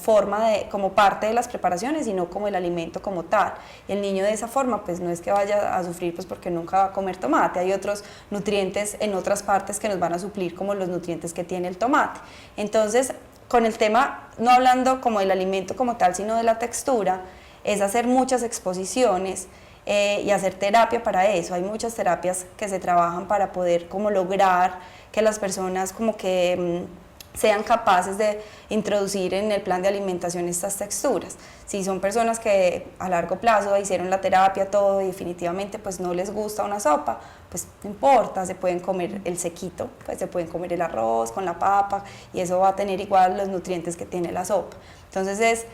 como parte de las preparaciones y no como el alimento como tal. Y el niño de esa forma, pues no es que vaya a sufrir pues porque nunca va a comer tomate, hay otros nutrientes en otras partes que nos van a suplir como los nutrientes que tiene el tomate. Entonces, con el tema, no hablando como del alimento como tal, sino de la textura, es hacer muchas exposiciones, y hacer terapia para eso. Hay muchas terapias que se trabajan para poder como lograr que las personas como que sean capaces de introducir en el plan de alimentación estas texturas. Si son personas que a largo plazo hicieron la terapia, todo, y definitivamente pues no les gusta una sopa, pues no importa, se pueden comer el sequito, pues se pueden comer el arroz con la papa y eso va a tener igual los nutrientes que tiene la sopa. Entonces es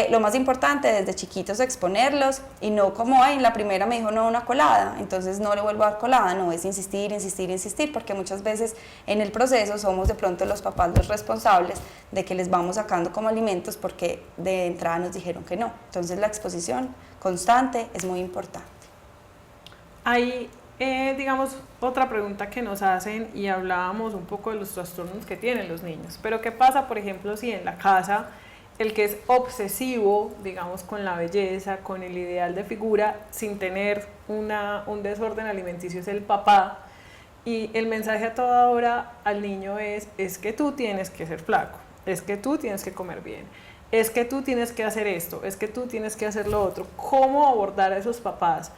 lo más importante desde chiquitos exponerlos y no como, ay, la primera me dijo no una colada, entonces no le vuelvo a dar colada, no, es insistir, insistir, insistir, porque muchas veces en el proceso somos de pronto los papás los responsables de que les vamos sacando como alimentos porque de entrada nos dijeron que no. Entonces la exposición constante es muy importante. Hay, digamos, otra pregunta que nos hacen y hablábamos un poco de los trastornos que tienen los niños, pero ¿qué pasa, por ejemplo, si en la casa el que es obsesivo, digamos, con la belleza, con el ideal de figura, sin tener un desorden alimenticio es el papá, y el mensaje a toda hora al niño es que tú tienes que ser flaco, es que tú tienes que comer bien, es que tú tienes que hacer esto, es que tú tienes que hacer lo otro? ¿Cómo abordar a esos papás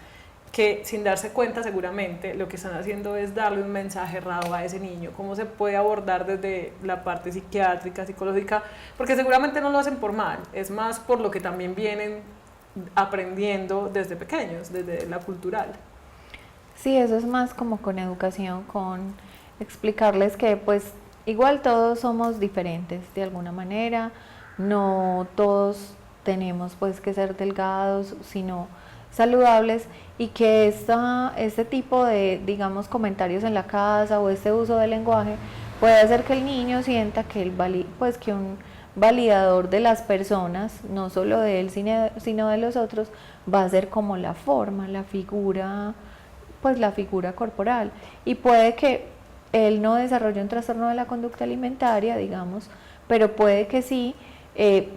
que sin darse cuenta seguramente lo que están haciendo es darle un mensaje errado a ese niño? ¿Cómo se puede abordar desde la parte psiquiátrica, psicológica? Porque seguramente no lo hacen por mal, es más por lo que también vienen aprendiendo desde pequeños, desde la cultural. Sí, eso es más como con educación, con explicarles que pues igual todos somos diferentes de alguna manera, no todos tenemos pues que ser delgados, sino saludables, y que este tipo de, digamos, comentarios en la casa o este uso del lenguaje puede hacer que el niño sienta que que un validador de las personas, no solo de él sino de los otros, va a ser como la forma, la figura, pues la figura corporal, y puede que él no desarrolle un trastorno de la conducta alimentaria, digamos, pero puede que sí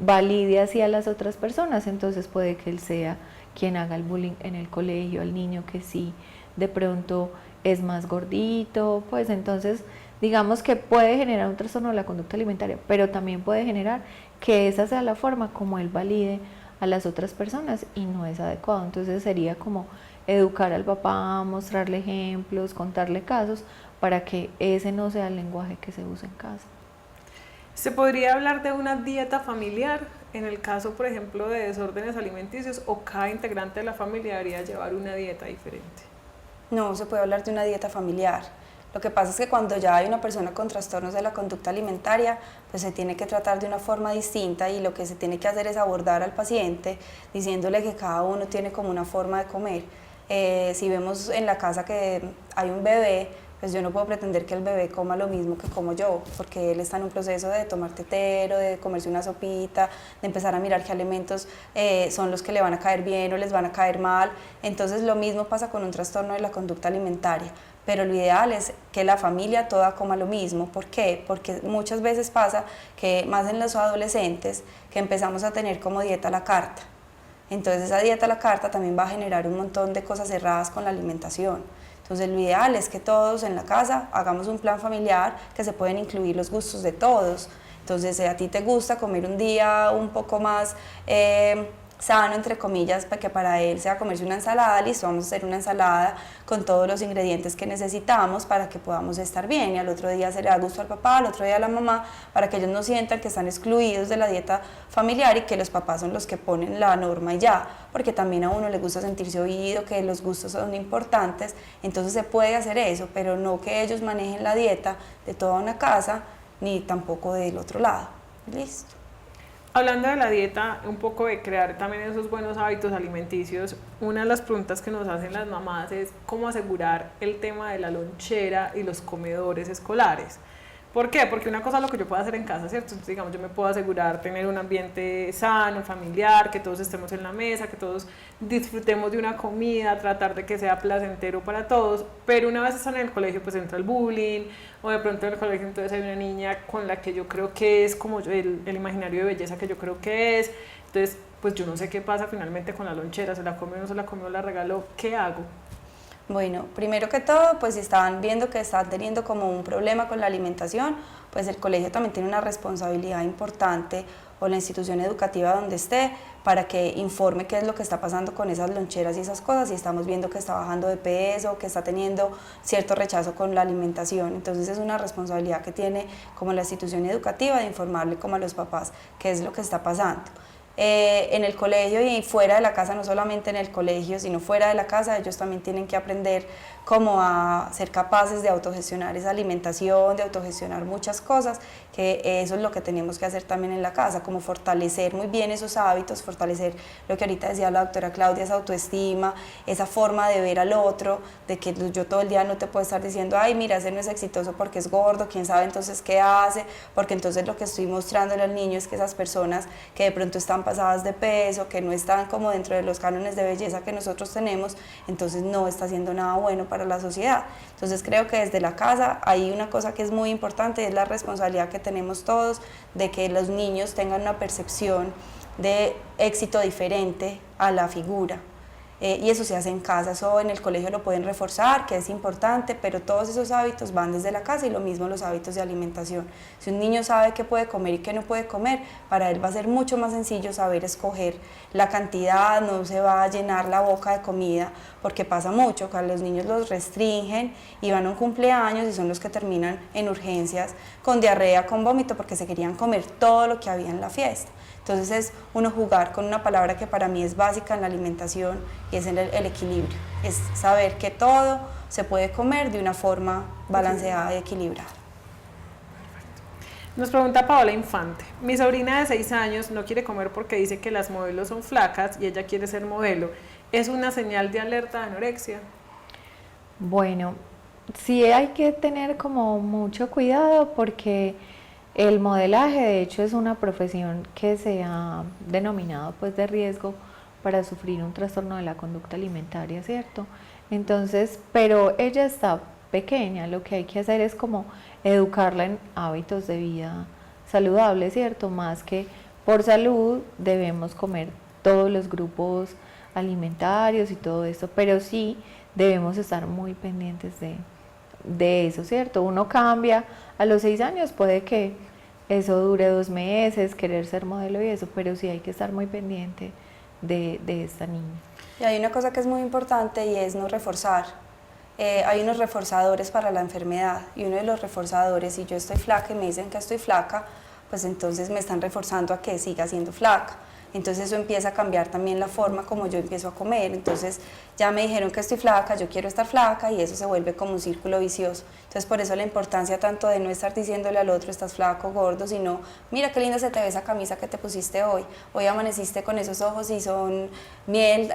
valide hacia las otras personas. Entonces puede que él sea quien haga el bullying en el colegio al niño que sí de pronto es más gordito, pues entonces digamos que puede generar un trastorno de la conducta alimentaria, pero también puede generar que esa sea la forma como él valide a las otras personas y no es adecuado. Entonces sería como educar al papá, mostrarle ejemplos, contarle casos para que ese no sea el lenguaje que se use en casa. ¿Se podría hablar de una dieta familiar en el caso, por ejemplo, de desórdenes alimenticios, o cada integrante de la familia debería llevar una dieta diferente? No se puede hablar de una dieta familiar. Lo que pasa es que cuando ya hay una persona con trastornos de la conducta alimentaria, pues se tiene que tratar de una forma distinta, y lo que se tiene que hacer es abordar al paciente diciéndole que cada uno tiene como una forma de comer. Si vemos en la casa que hay un bebé, pues yo no puedo pretender que el bebé coma lo mismo que como yo, porque él está en un proceso de tomar tetero, de comerse una sopita, de empezar a mirar qué alimentos son los que le van a caer bien o les van a caer mal. Entonces lo mismo pasa con un trastorno de la conducta alimentaria, pero lo ideal es que la familia toda coma lo mismo. ¿Por qué? Porque muchas veces pasa que más en los adolescentes que empezamos a tener como dieta a la carta. Entonces esa dieta a la carta también va a generar un montón de cosas erradas con la alimentación. Entonces lo ideal es que todos en la casa hagamos un plan familiar que se pueden incluir los gustos de todos. Entonces si a ti te gusta comer un día un poco más sano, entre comillas, para que para él sea comerse una ensalada, listo, vamos a hacer una ensalada con todos los ingredientes que necesitamos para que podamos estar bien, y al otro día se le da gusto al papá, al otro día a la mamá, para que ellos no sientan que están excluidos de la dieta familiar y que los papás son los que ponen la norma y ya, porque también a uno le gusta sentirse oído, que los gustos son importantes. Entonces se puede hacer eso, pero no que ellos manejen la dieta de toda una casa, ni tampoco del otro lado. Listo. Hablando de la dieta, un poco de crear también esos buenos hábitos alimenticios, una de las preguntas que nos hacen las mamás es cómo asegurar el tema de la lonchera y los comedores escolares. ¿Por qué? Porque una cosa es lo que yo puedo hacer en casa, ¿cierto? Entonces, digamos, yo me puedo asegurar tener un ambiente sano, familiar, que todos estemos en la mesa, que todos disfrutemos de una comida, tratar de que sea placentero para todos, pero una vez están en el colegio, pues entra el bullying, o de pronto en el colegio entonces hay una niña con la que yo creo que es como el imaginario de belleza que yo creo que es, entonces, pues yo no sé qué pasa finalmente con la lonchera, se la come o no se la come o la regaló, ¿qué hago? Bueno, primero que todo, pues si están viendo que están teniendo como un problema con la alimentación, pues el colegio también tiene una responsabilidad importante, o la institución educativa donde esté para que informe qué es lo que está pasando con esas loncheras y esas cosas, y estamos viendo que está bajando de peso, que está teniendo cierto rechazo con la alimentación. Entonces es una responsabilidad que tiene como la institución educativa de informarle como a los papás qué es lo que está pasando. En el colegio y fuera de la casa, no solamente en el colegio, sino fuera de la casa, ellos también tienen que aprender cómo a ser capaces de autogestionar esa alimentación, de autogestionar muchas cosas, que eso es lo que tenemos que hacer también en la casa, como fortalecer muy bien esos hábitos, fortalecer lo que ahorita decía la doctora Claudia, esa autoestima, esa forma de ver al otro, de que yo todo el día no te puedo estar diciendo, ay, mira, ese no es exitoso porque es gordo, quién sabe entonces qué hace, porque entonces lo que estoy mostrándole al niño es que esas personas que de pronto están pasadas de peso, que no están como dentro de los cánones de belleza que nosotros tenemos, entonces no está haciendo nada bueno para la sociedad. Entonces creo que desde la casa hay una cosa que es muy importante, es la responsabilidad que tenemos todos de que los niños tengan una percepción de éxito diferente a la figura. Y eso se hace en casa, eso en el colegio lo pueden reforzar, que es importante, pero todos esos hábitos van desde la casa, y lo mismo los hábitos de alimentación. Si un niño sabe qué puede comer y qué no puede comer, para él va a ser mucho más sencillo saber escoger la cantidad, no se va a llenar la boca de comida, porque pasa mucho, que a los niños los restringen y van a un cumpleaños y son los que terminan en urgencias con diarrea, con vómito, porque se querían comer todo lo que había en la fiesta. Entonces es uno jugar con una palabra que para mí es básica en la alimentación, y es el equilibrio, es saber que todo se puede comer de una forma balanceada y equilibrada. Nos pregunta Paola Infante, mi sobrina de 6 años no quiere comer porque dice que las modelos son flacas y ella quiere ser modelo. ¿Es una señal de alerta de anorexia? Bueno, sí hay que tener como mucho cuidado porque el modelaje de hecho es una profesión que se ha denominado pues de riesgo para sufrir un trastorno de la conducta alimentaria, ¿cierto? Entonces, pero ella está pequeña, lo que hay que hacer es como educarla en hábitos de vida saludables, ¿cierto? Más que por salud debemos comer todos los grupos alimentarios y todo esto, pero sí debemos estar muy pendientes de eso, ¿cierto? Uno cambia a los 6 años, puede que eso dure 2 meses, querer ser modelo y eso, pero sí hay que estar muy pendiente de esta niña. Y hay una cosa que es muy importante y es no reforzar. Hay unos reforzadores para la enfermedad, y uno de los reforzadores, si yo estoy flaca y me dicen que estoy flaca, pues entonces me están reforzando a que siga siendo flaca. Entonces eso empieza a cambiar también la forma como yo empiezo a comer. Entonces ya me dijeron que estoy flaca, yo quiero estar flaca, y eso se vuelve como un círculo vicioso. Entonces por eso la importancia tanto de no estar diciéndole al otro estás flaco, gordo, sino mira qué linda se te ve esa camisa que te pusiste hoy amaneciste con esos ojos y son miel,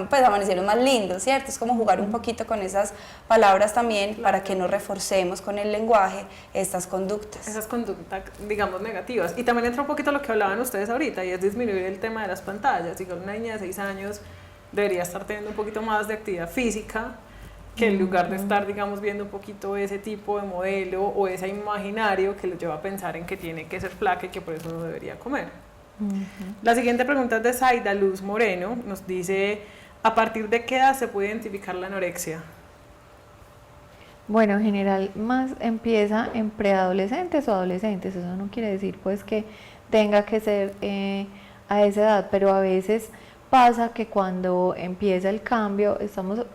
pues amanecieron más lindos, ¿cierto? Es como jugar un poquito con esas palabras también para que no reforcemos con el lenguaje estas conductas. Esas conductas, digamos, negativas. Y también entra un poquito lo que hablaban ustedes ahorita, y es disminuir el tema de las pantallas. Digo, una niña de 6 años debería estar teniendo un poquito más de actividad física, que en lugar de estar, digamos, viendo un poquito ese tipo de modelo o ese imaginario que lo lleva a pensar en que tiene que ser flaca y que por eso no debería comer. La siguiente pregunta es de Zaida Luz Moreno, nos dice, ¿a partir de qué edad se puede identificar la anorexia? Bueno, en general más empieza en preadolescentes o adolescentes, eso no quiere decir pues que tenga que ser a esa edad, pero a veces pasa que cuando empieza el cambio,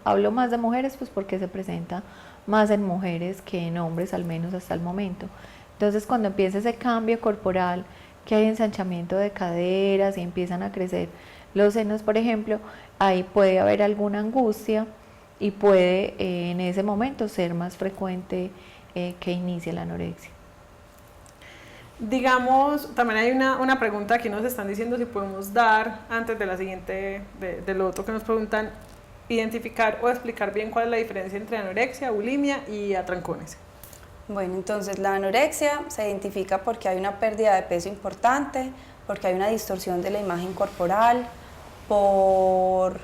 hablo más de mujeres pues porque se presenta más en mujeres que en hombres, al menos hasta el momento. Entonces cuando empieza ese cambio corporal, que hay ensanchamiento de caderas y empiezan a crecer los senos, por ejemplo, ahí puede haber alguna angustia y puede en ese momento ser más frecuente que inicie la anorexia. Digamos, también hay una pregunta que nos están diciendo si podemos dar, antes de la siguiente, de lo otro que nos preguntan, identificar o explicar bien cuál es la diferencia entre anorexia, bulimia y atrancones. Bueno, entonces la anorexia se identifica porque hay una pérdida de peso importante, porque hay una distorsión de la imagen corporal, ¿cuál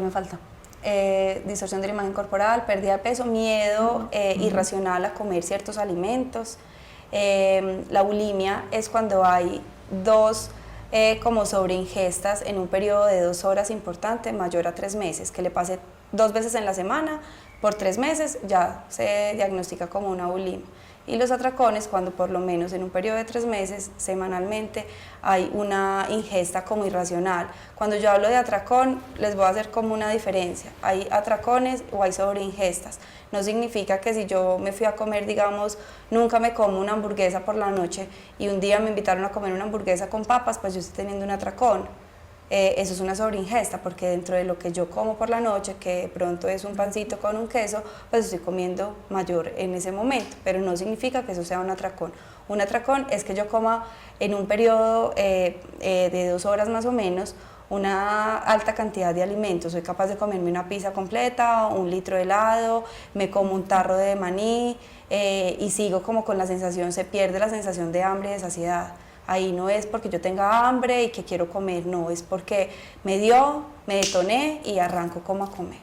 me falta? Distorsión de la imagen corporal, pérdida de peso, miedo irracional a comer ciertos alimentos. La bulimia es cuando hay dos como sobreingestas en un periodo de 2 horas importante, mayor a 3 meses, que le pase 2 veces en la semana, por 3 meses ya se diagnostica como una bulimia. Y los atracones cuando por lo menos en un periodo de 3 meses, semanalmente, hay una ingesta como irracional. Cuando yo hablo de atracón, les voy a hacer como una diferencia. Hay atracones o hay sobreingestas. No significa que si yo me fui a comer, digamos, nunca me como una hamburguesa por la noche y un día me invitaron a comer una hamburguesa con papas, pues yo estoy teniendo un atracón. Eso es una sobreingesta, porque dentro de lo que yo como por la noche, que de pronto es un pancito con un queso, pues estoy comiendo mayor en ese momento, pero no significa que eso sea un atracón. Un atracón es que yo coma en un periodo de 2 horas más o menos una alta cantidad de alimentos. Soy capaz de comerme una pizza completa, 1 litro de helado, me como un tarro de maní y sigo como con la sensación, se pierde la sensación de hambre y de saciedad. Ahí no es porque yo tenga hambre y que quiero comer, no, es porque me dio, me detoné y arranco como a comer.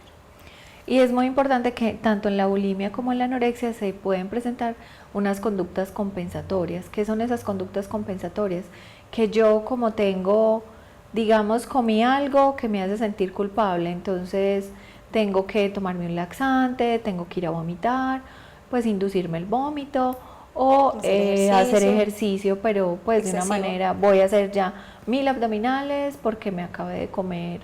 Y es muy importante que tanto en la bulimia como en la anorexia se pueden presentar unas conductas compensatorias. ¿Qué son esas conductas compensatorias? Que yo como tengo, digamos, comí algo que me hace sentir culpable, entonces tengo que tomarme un laxante, tengo que ir a vomitar, pues inducirme el vómito, o hacer ejercicio, pero pues excesivo. de una manera, voy a hacer ya 1000 abdominales porque me acabé de comer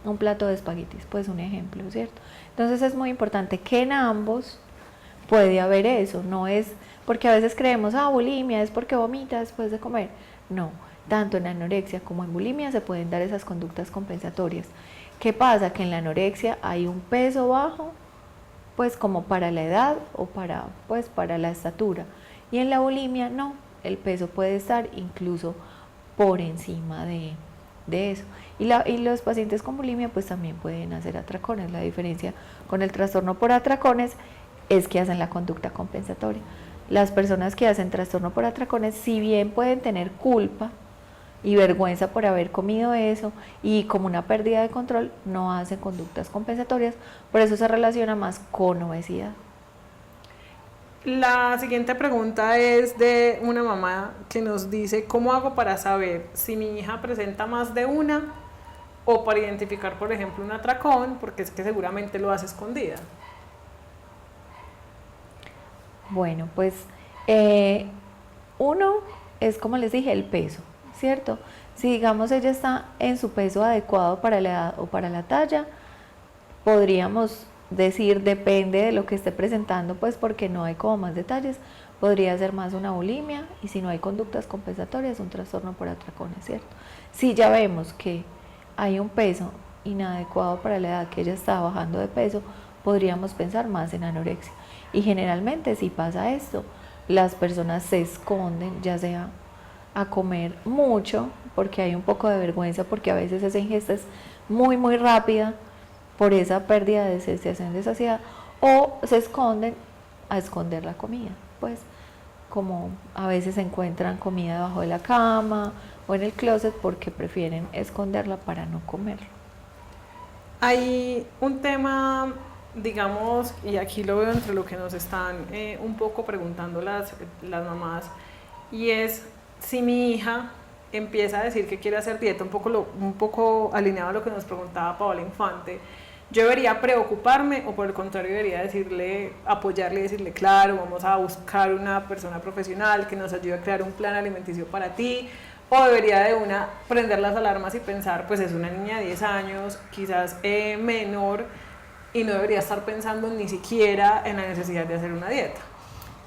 un plato de espaguetis, pues un ejemplo, ¿cierto? Entonces es muy importante que en ambos puede haber eso, no es porque a veces creemos, bulimia es porque vomita después de comer, no, tanto en anorexia como en bulimia se pueden dar esas conductas compensatorias. ¿Qué pasa? Que en la anorexia hay un peso bajo, pues como para la edad o para la estatura, y en la bulimia no, el peso puede estar incluso por encima de eso. Y los pacientes con bulimia pues también pueden hacer atracones. La diferencia con el trastorno por atracones es que hacen la conducta compensatoria. Las personas que hacen trastorno por atracones, si bien pueden tener culpa y vergüenza por haber comido eso y como una pérdida de control, no hacen conductas compensatorias, por eso se relaciona más con obesidad. La siguiente pregunta es de una mamá que nos dice, ¿cómo hago para saber si mi hija presenta más de una o para identificar, por ejemplo, un atracón? Porque es que seguramente lo hace escondida. Bueno, pues uno es, como les dije, el peso, ¿cierto? Si digamos ella está en su peso adecuado para la edad o para la talla, podríamos decir, depende de lo que esté presentando, pues porque no hay como más detalles, podría ser más una bulimia, y si no hay conductas compensatorias, un trastorno por atracones, ¿cierto? Si ya vemos que hay un peso inadecuado para la edad, que ella está bajando de peso, podríamos pensar más en anorexia. Y generalmente si pasa esto, las personas se esconden, ya sea a comer mucho, porque hay un poco de vergüenza, porque a veces esa ingesta es muy muy rápida, por esa pérdida de sensación de saciedad, o se esconden a esconder la comida, pues como a veces encuentran comida debajo de la cama o en el closet porque prefieren esconderla para no comerla. Hay un tema, digamos, y aquí lo veo entre lo que nos están un poco preguntando las mamás, y es si mi hija empieza a decir que quiere hacer dieta, un poco alineado a lo que nos preguntaba Paola Infante, ¿yo debería preocuparme o por el contrario debería apoyarle y decirle, claro, vamos a buscar una persona profesional que nos ayude a crear un plan alimenticio para ti? ¿O debería de una prender las alarmas y pensar, pues es una niña de 10 años, quizás menor, y no debería estar pensando ni siquiera en la necesidad de hacer una dieta?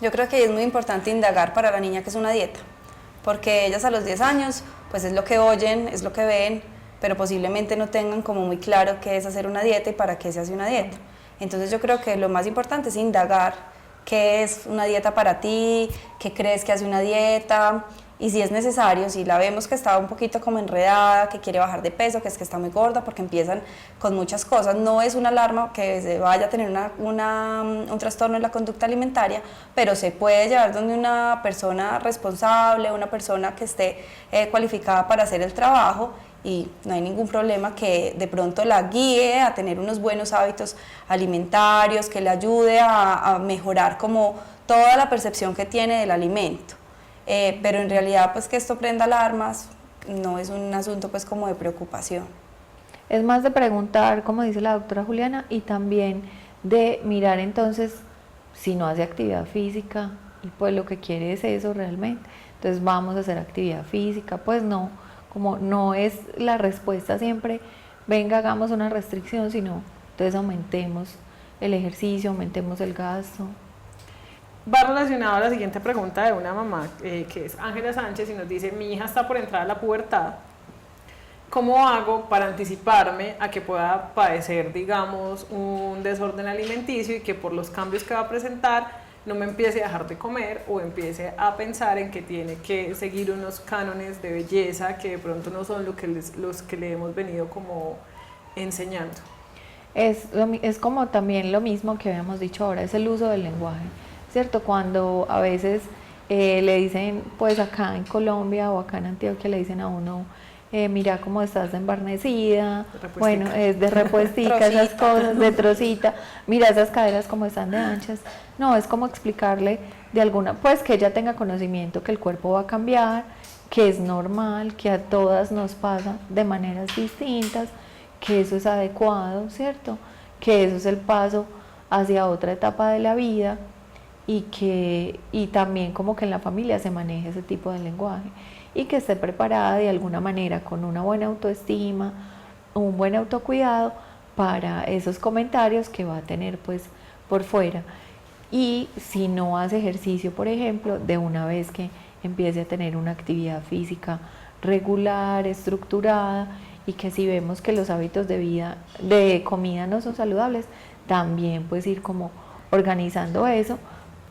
Yo creo que es muy importante indagar para la niña que es una dieta, porque ellas a los 10 años, pues es lo que oyen, es lo que ven, pero posiblemente no tengan como muy claro qué es hacer una dieta y para qué se hace una dieta. Entonces yo creo que lo más importante es indagar qué es una dieta para ti, qué crees que hace una dieta, y si es necesario, si la vemos que está un poquito como enredada, que quiere bajar de peso, que es que está muy gorda, porque empiezan con muchas cosas, no es una alarma que se vaya a tener un trastorno en la conducta alimentaria, pero se puede llevar donde una persona responsable, una persona que esté cualificada para hacer el trabajo, y no hay ningún problema que de pronto la guíe a tener unos buenos hábitos alimentarios, que le ayude a mejorar como toda la percepción que tiene del alimento. Pero en realidad pues que esto prenda alarmas no es un asunto pues como de preocupación. Es más de preguntar, como dice la doctora Juliana, y también de mirar entonces si no hace actividad física y pues lo que quiere es eso realmente. Entonces vamos a hacer actividad física, pues no, como no es la respuesta siempre, venga, hagamos una restricción, sino entonces aumentemos el ejercicio, aumentemos el gasto. Va relacionado a la siguiente pregunta de una mamá, que es Ángela Sánchez, y nos dice, mi hija está por entrar a la pubertad, ¿cómo hago para anticiparme a que pueda padecer, digamos, un desorden alimenticio y que por los cambios que va a presentar no me empiece a dejar de comer o empiece a pensar en que tiene que seguir unos cánones de belleza que de pronto no son los que le hemos venido como enseñando? Es como también lo mismo que habíamos dicho ahora, es el uso del lenguaje, ¿cierto? Cuando a veces le dicen, pues acá en Colombia o acá en Antioquia le dicen a uno, mira cómo estás de embarnecida, bueno, es de repuestica, esas cosas, de trocita, mira esas caderas como están de anchas. No, es como explicarle de alguna, pues que ella tenga conocimiento que el cuerpo va a cambiar, que es normal, que a todas nos pasa de maneras distintas, que eso es adecuado, ¿cierto? Que eso es el paso hacia otra etapa de la vida y también como que en la familia se maneje ese tipo de lenguaje y que esté preparada de alguna manera con una buena autoestima, un buen autocuidado para esos comentarios que va a tener pues por fuera. Y si no hace ejercicio, por ejemplo, de una vez que empiece a tener una actividad física regular, estructurada, y que si vemos que los hábitos de vida, de comida no son saludables, también pues ir como organizando eso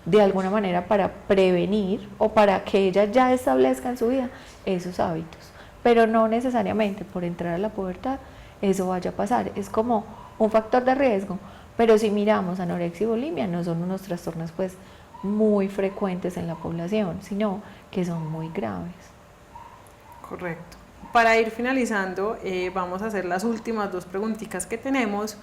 de alguna manera para prevenir o para que ella ya establezca en su vida esos hábitos, pero no necesariamente por entrar a la pubertad eso vaya a pasar, es como un factor de riesgo, pero si miramos anorexia y bulimia no son unos trastornos pues muy frecuentes en la población, sino que son muy graves. Correcto. Para ir finalizando, vamos a hacer las últimas dos preguntitas que tenemos.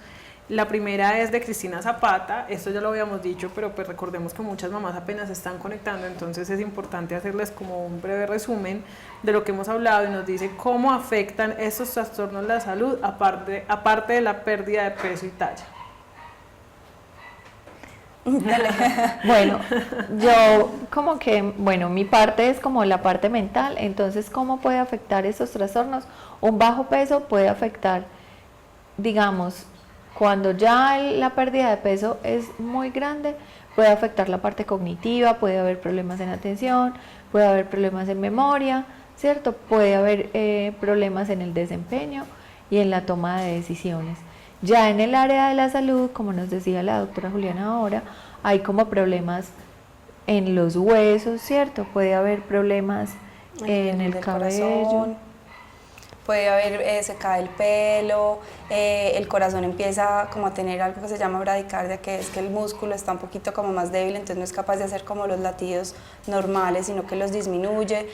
La primera es de Cristina Zapata, esto ya lo habíamos dicho, pero pues recordemos que muchas mamás apenas se están conectando, entonces es importante hacerles como un breve resumen de lo que hemos hablado y nos dice cómo afectan estos trastornos la salud, aparte de la pérdida de peso y talla. Bueno, yo como que, bueno, mi parte es como la parte mental, entonces ¿cómo puede afectar estos trastornos? Un bajo peso puede afectar, digamos, cuando ya la pérdida de peso es muy grande, puede afectar la parte cognitiva, puede haber problemas en atención, puede haber problemas en memoria, ¿cierto? Puede haber problemas en el desempeño y en la toma de decisiones. Ya en el área de la salud, como nos decía la doctora Juliana ahora, hay como problemas en los huesos, ¿cierto? Puede haber problemas en el cabello. Corazón. Puede haber, se cae el pelo, el corazón empieza como a tener algo que se llama bradicardia, que es que el músculo está un poquito como más débil, entonces no es capaz de hacer como los latidos normales, sino que los disminuye.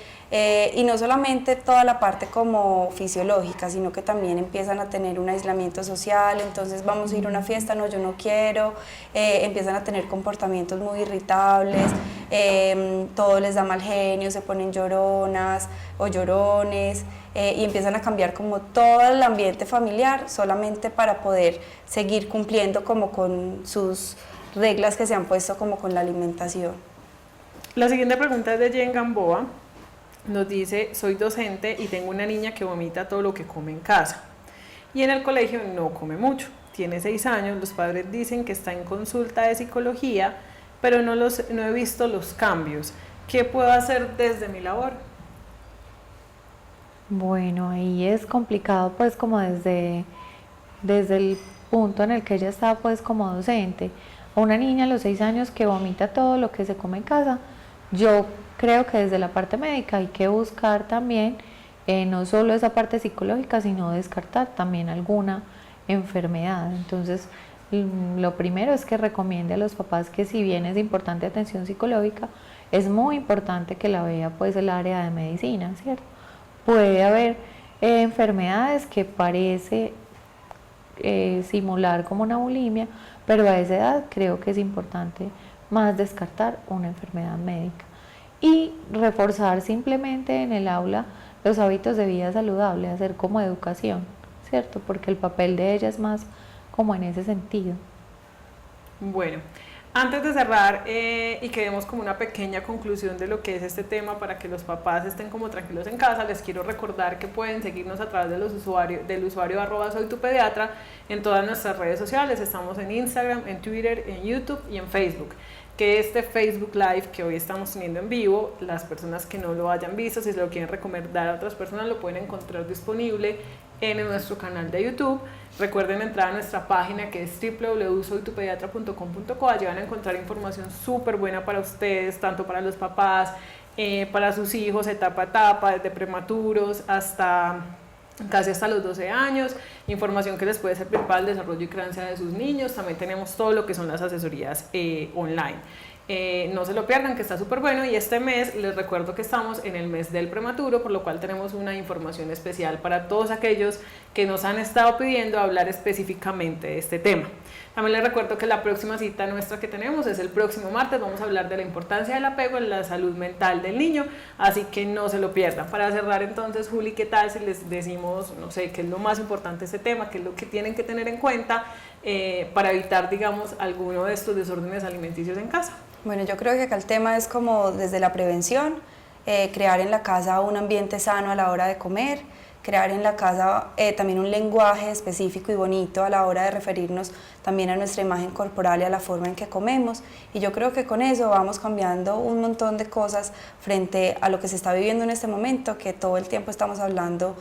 Y no solamente toda la parte como fisiológica, sino que también empiezan a tener un aislamiento social, entonces vamos a ir a una fiesta, no, yo no quiero, empiezan a tener comportamientos muy irritables, todo les da mal genio, se ponen lloronas o llorones, y empiezan a cambiar como todo el ambiente familiar solamente para poder seguir cumpliendo como con sus reglas que se han puesto como con la alimentación. La siguiente pregunta es de Jen Gamboa, nos dice, soy docente y tengo una niña que vomita todo lo que come en casa y en el colegio no come mucho, tiene 6 años, los padres dicen que está en consulta de psicología, pero no he visto los cambios, ¿qué puedo hacer desde mi labor? Bueno, ahí es complicado pues como desde el punto en el que ella está pues como docente. Una niña a los 6 años que vomita todo lo que se come en casa, yo creo que desde la parte médica hay que buscar también no solo esa parte psicológica, sino descartar también alguna enfermedad. Entonces, lo primero es que recomiende a los papás que si bien es importante atención psicológica, es muy importante que la vea pues el área de medicina, ¿cierto? Puede haber enfermedades que parece simular como una bulimia, pero a esa edad creo que es importante más descartar una enfermedad médica y reforzar simplemente en el aula los hábitos de vida saludable, hacer como educación, ¿cierto? Porque el papel de ella es más como en ese sentido. Bueno, Antes de cerrar y que demos como una pequeña conclusión de lo que es este tema para que los papás estén como tranquilos en casa, les quiero recordar que pueden seguirnos a través de del usuario @soytupediatra en todas nuestras redes sociales. Estamos en Instagram, en Twitter, en YouTube y en Facebook. Que este Facebook Live que hoy estamos teniendo en vivo, las personas que no lo hayan visto, si se lo quieren recomendar a otras personas, lo pueden encontrar disponible en nuestro canal de YouTube. Recuerden entrar a nuestra página que es www.soytupediatra.com.co. Allí van a encontrar información súper buena para ustedes, tanto para los papás, para sus hijos, etapa a etapa, desde prematuros hasta casi hasta los 12 años, información que les puede servir para el desarrollo y crianza de sus niños. También tenemos todo lo que son las asesorías online. No se lo pierdan, que está súper bueno, y este mes les recuerdo que estamos en el mes del prematuro, por lo cual tenemos una información especial para todos aquellos que nos han estado pidiendo hablar específicamente de este tema. También les recuerdo que la próxima cita nuestra que tenemos es el próximo martes. Vamos a hablar de la importancia del apego en la salud mental del niño, así que no se lo pierdan. Para cerrar entonces, Juli, ¿qué tal si les decimos, no sé, qué es lo más importante de este tema, qué es lo que tienen que tener en cuenta para evitar, digamos, alguno de estos desórdenes alimenticios en casa? Bueno, yo creo que acá el tema es como desde la prevención, crear en la casa un ambiente sano a la hora de comer, crear en la casa también un lenguaje específico y bonito a la hora de referirnos también a nuestra imagen corporal y a la forma en que comemos. Y yo creo que con eso vamos cambiando un montón de cosas frente a lo que se está viviendo en este momento, que todo el tiempo estamos hablando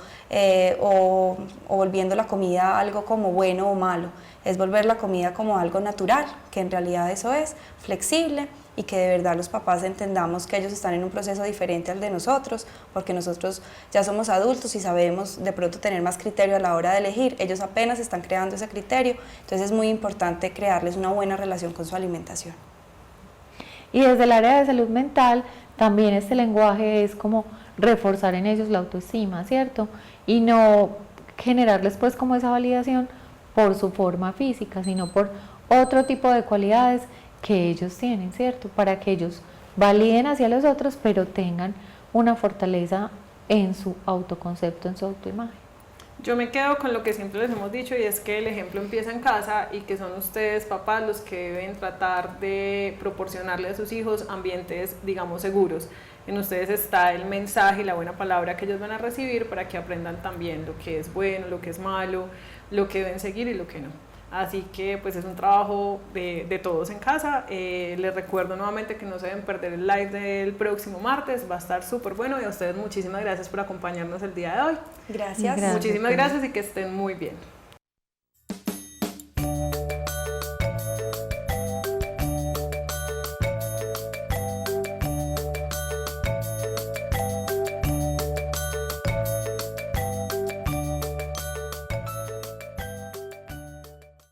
o volviendo la comida algo como bueno o malo. Es volver la comida como algo natural, que en realidad eso es, flexible, y que de verdad los papás entendamos que ellos están en un proceso diferente al de nosotros, porque nosotros ya somos adultos y sabemos de pronto tener más criterio a la hora de elegir. Ellos apenas están creando ese criterio, entonces es muy importante crearles una buena relación con su alimentación. Y desde el área de salud mental, también este lenguaje es como reforzar en ellos la autoestima, ¿cierto? Y no generarles pues como esa validación por su forma física, sino por otro tipo de cualidades que ellos tienen, ¿cierto? Para que ellos validen hacia los otros, pero tengan una fortaleza en su autoconcepto, en su autoimagen. Yo me quedo con lo que siempre les hemos dicho, y es que el ejemplo empieza en casa y que son ustedes, papás, los que deben tratar de proporcionarle a sus hijos ambientes, digamos, seguros. En ustedes está el mensaje y la buena palabra que ellos van a recibir para que aprendan también lo que es bueno, lo que es malo, lo que deben seguir y lo que no. Así que pues es un trabajo de todos en casa. Les recuerdo nuevamente que no se deben perder el live del próximo martes, va a estar súper bueno, y a ustedes muchísimas gracias por acompañarnos el día de hoy. Gracias. Muchísimas gracias y que estén muy bien.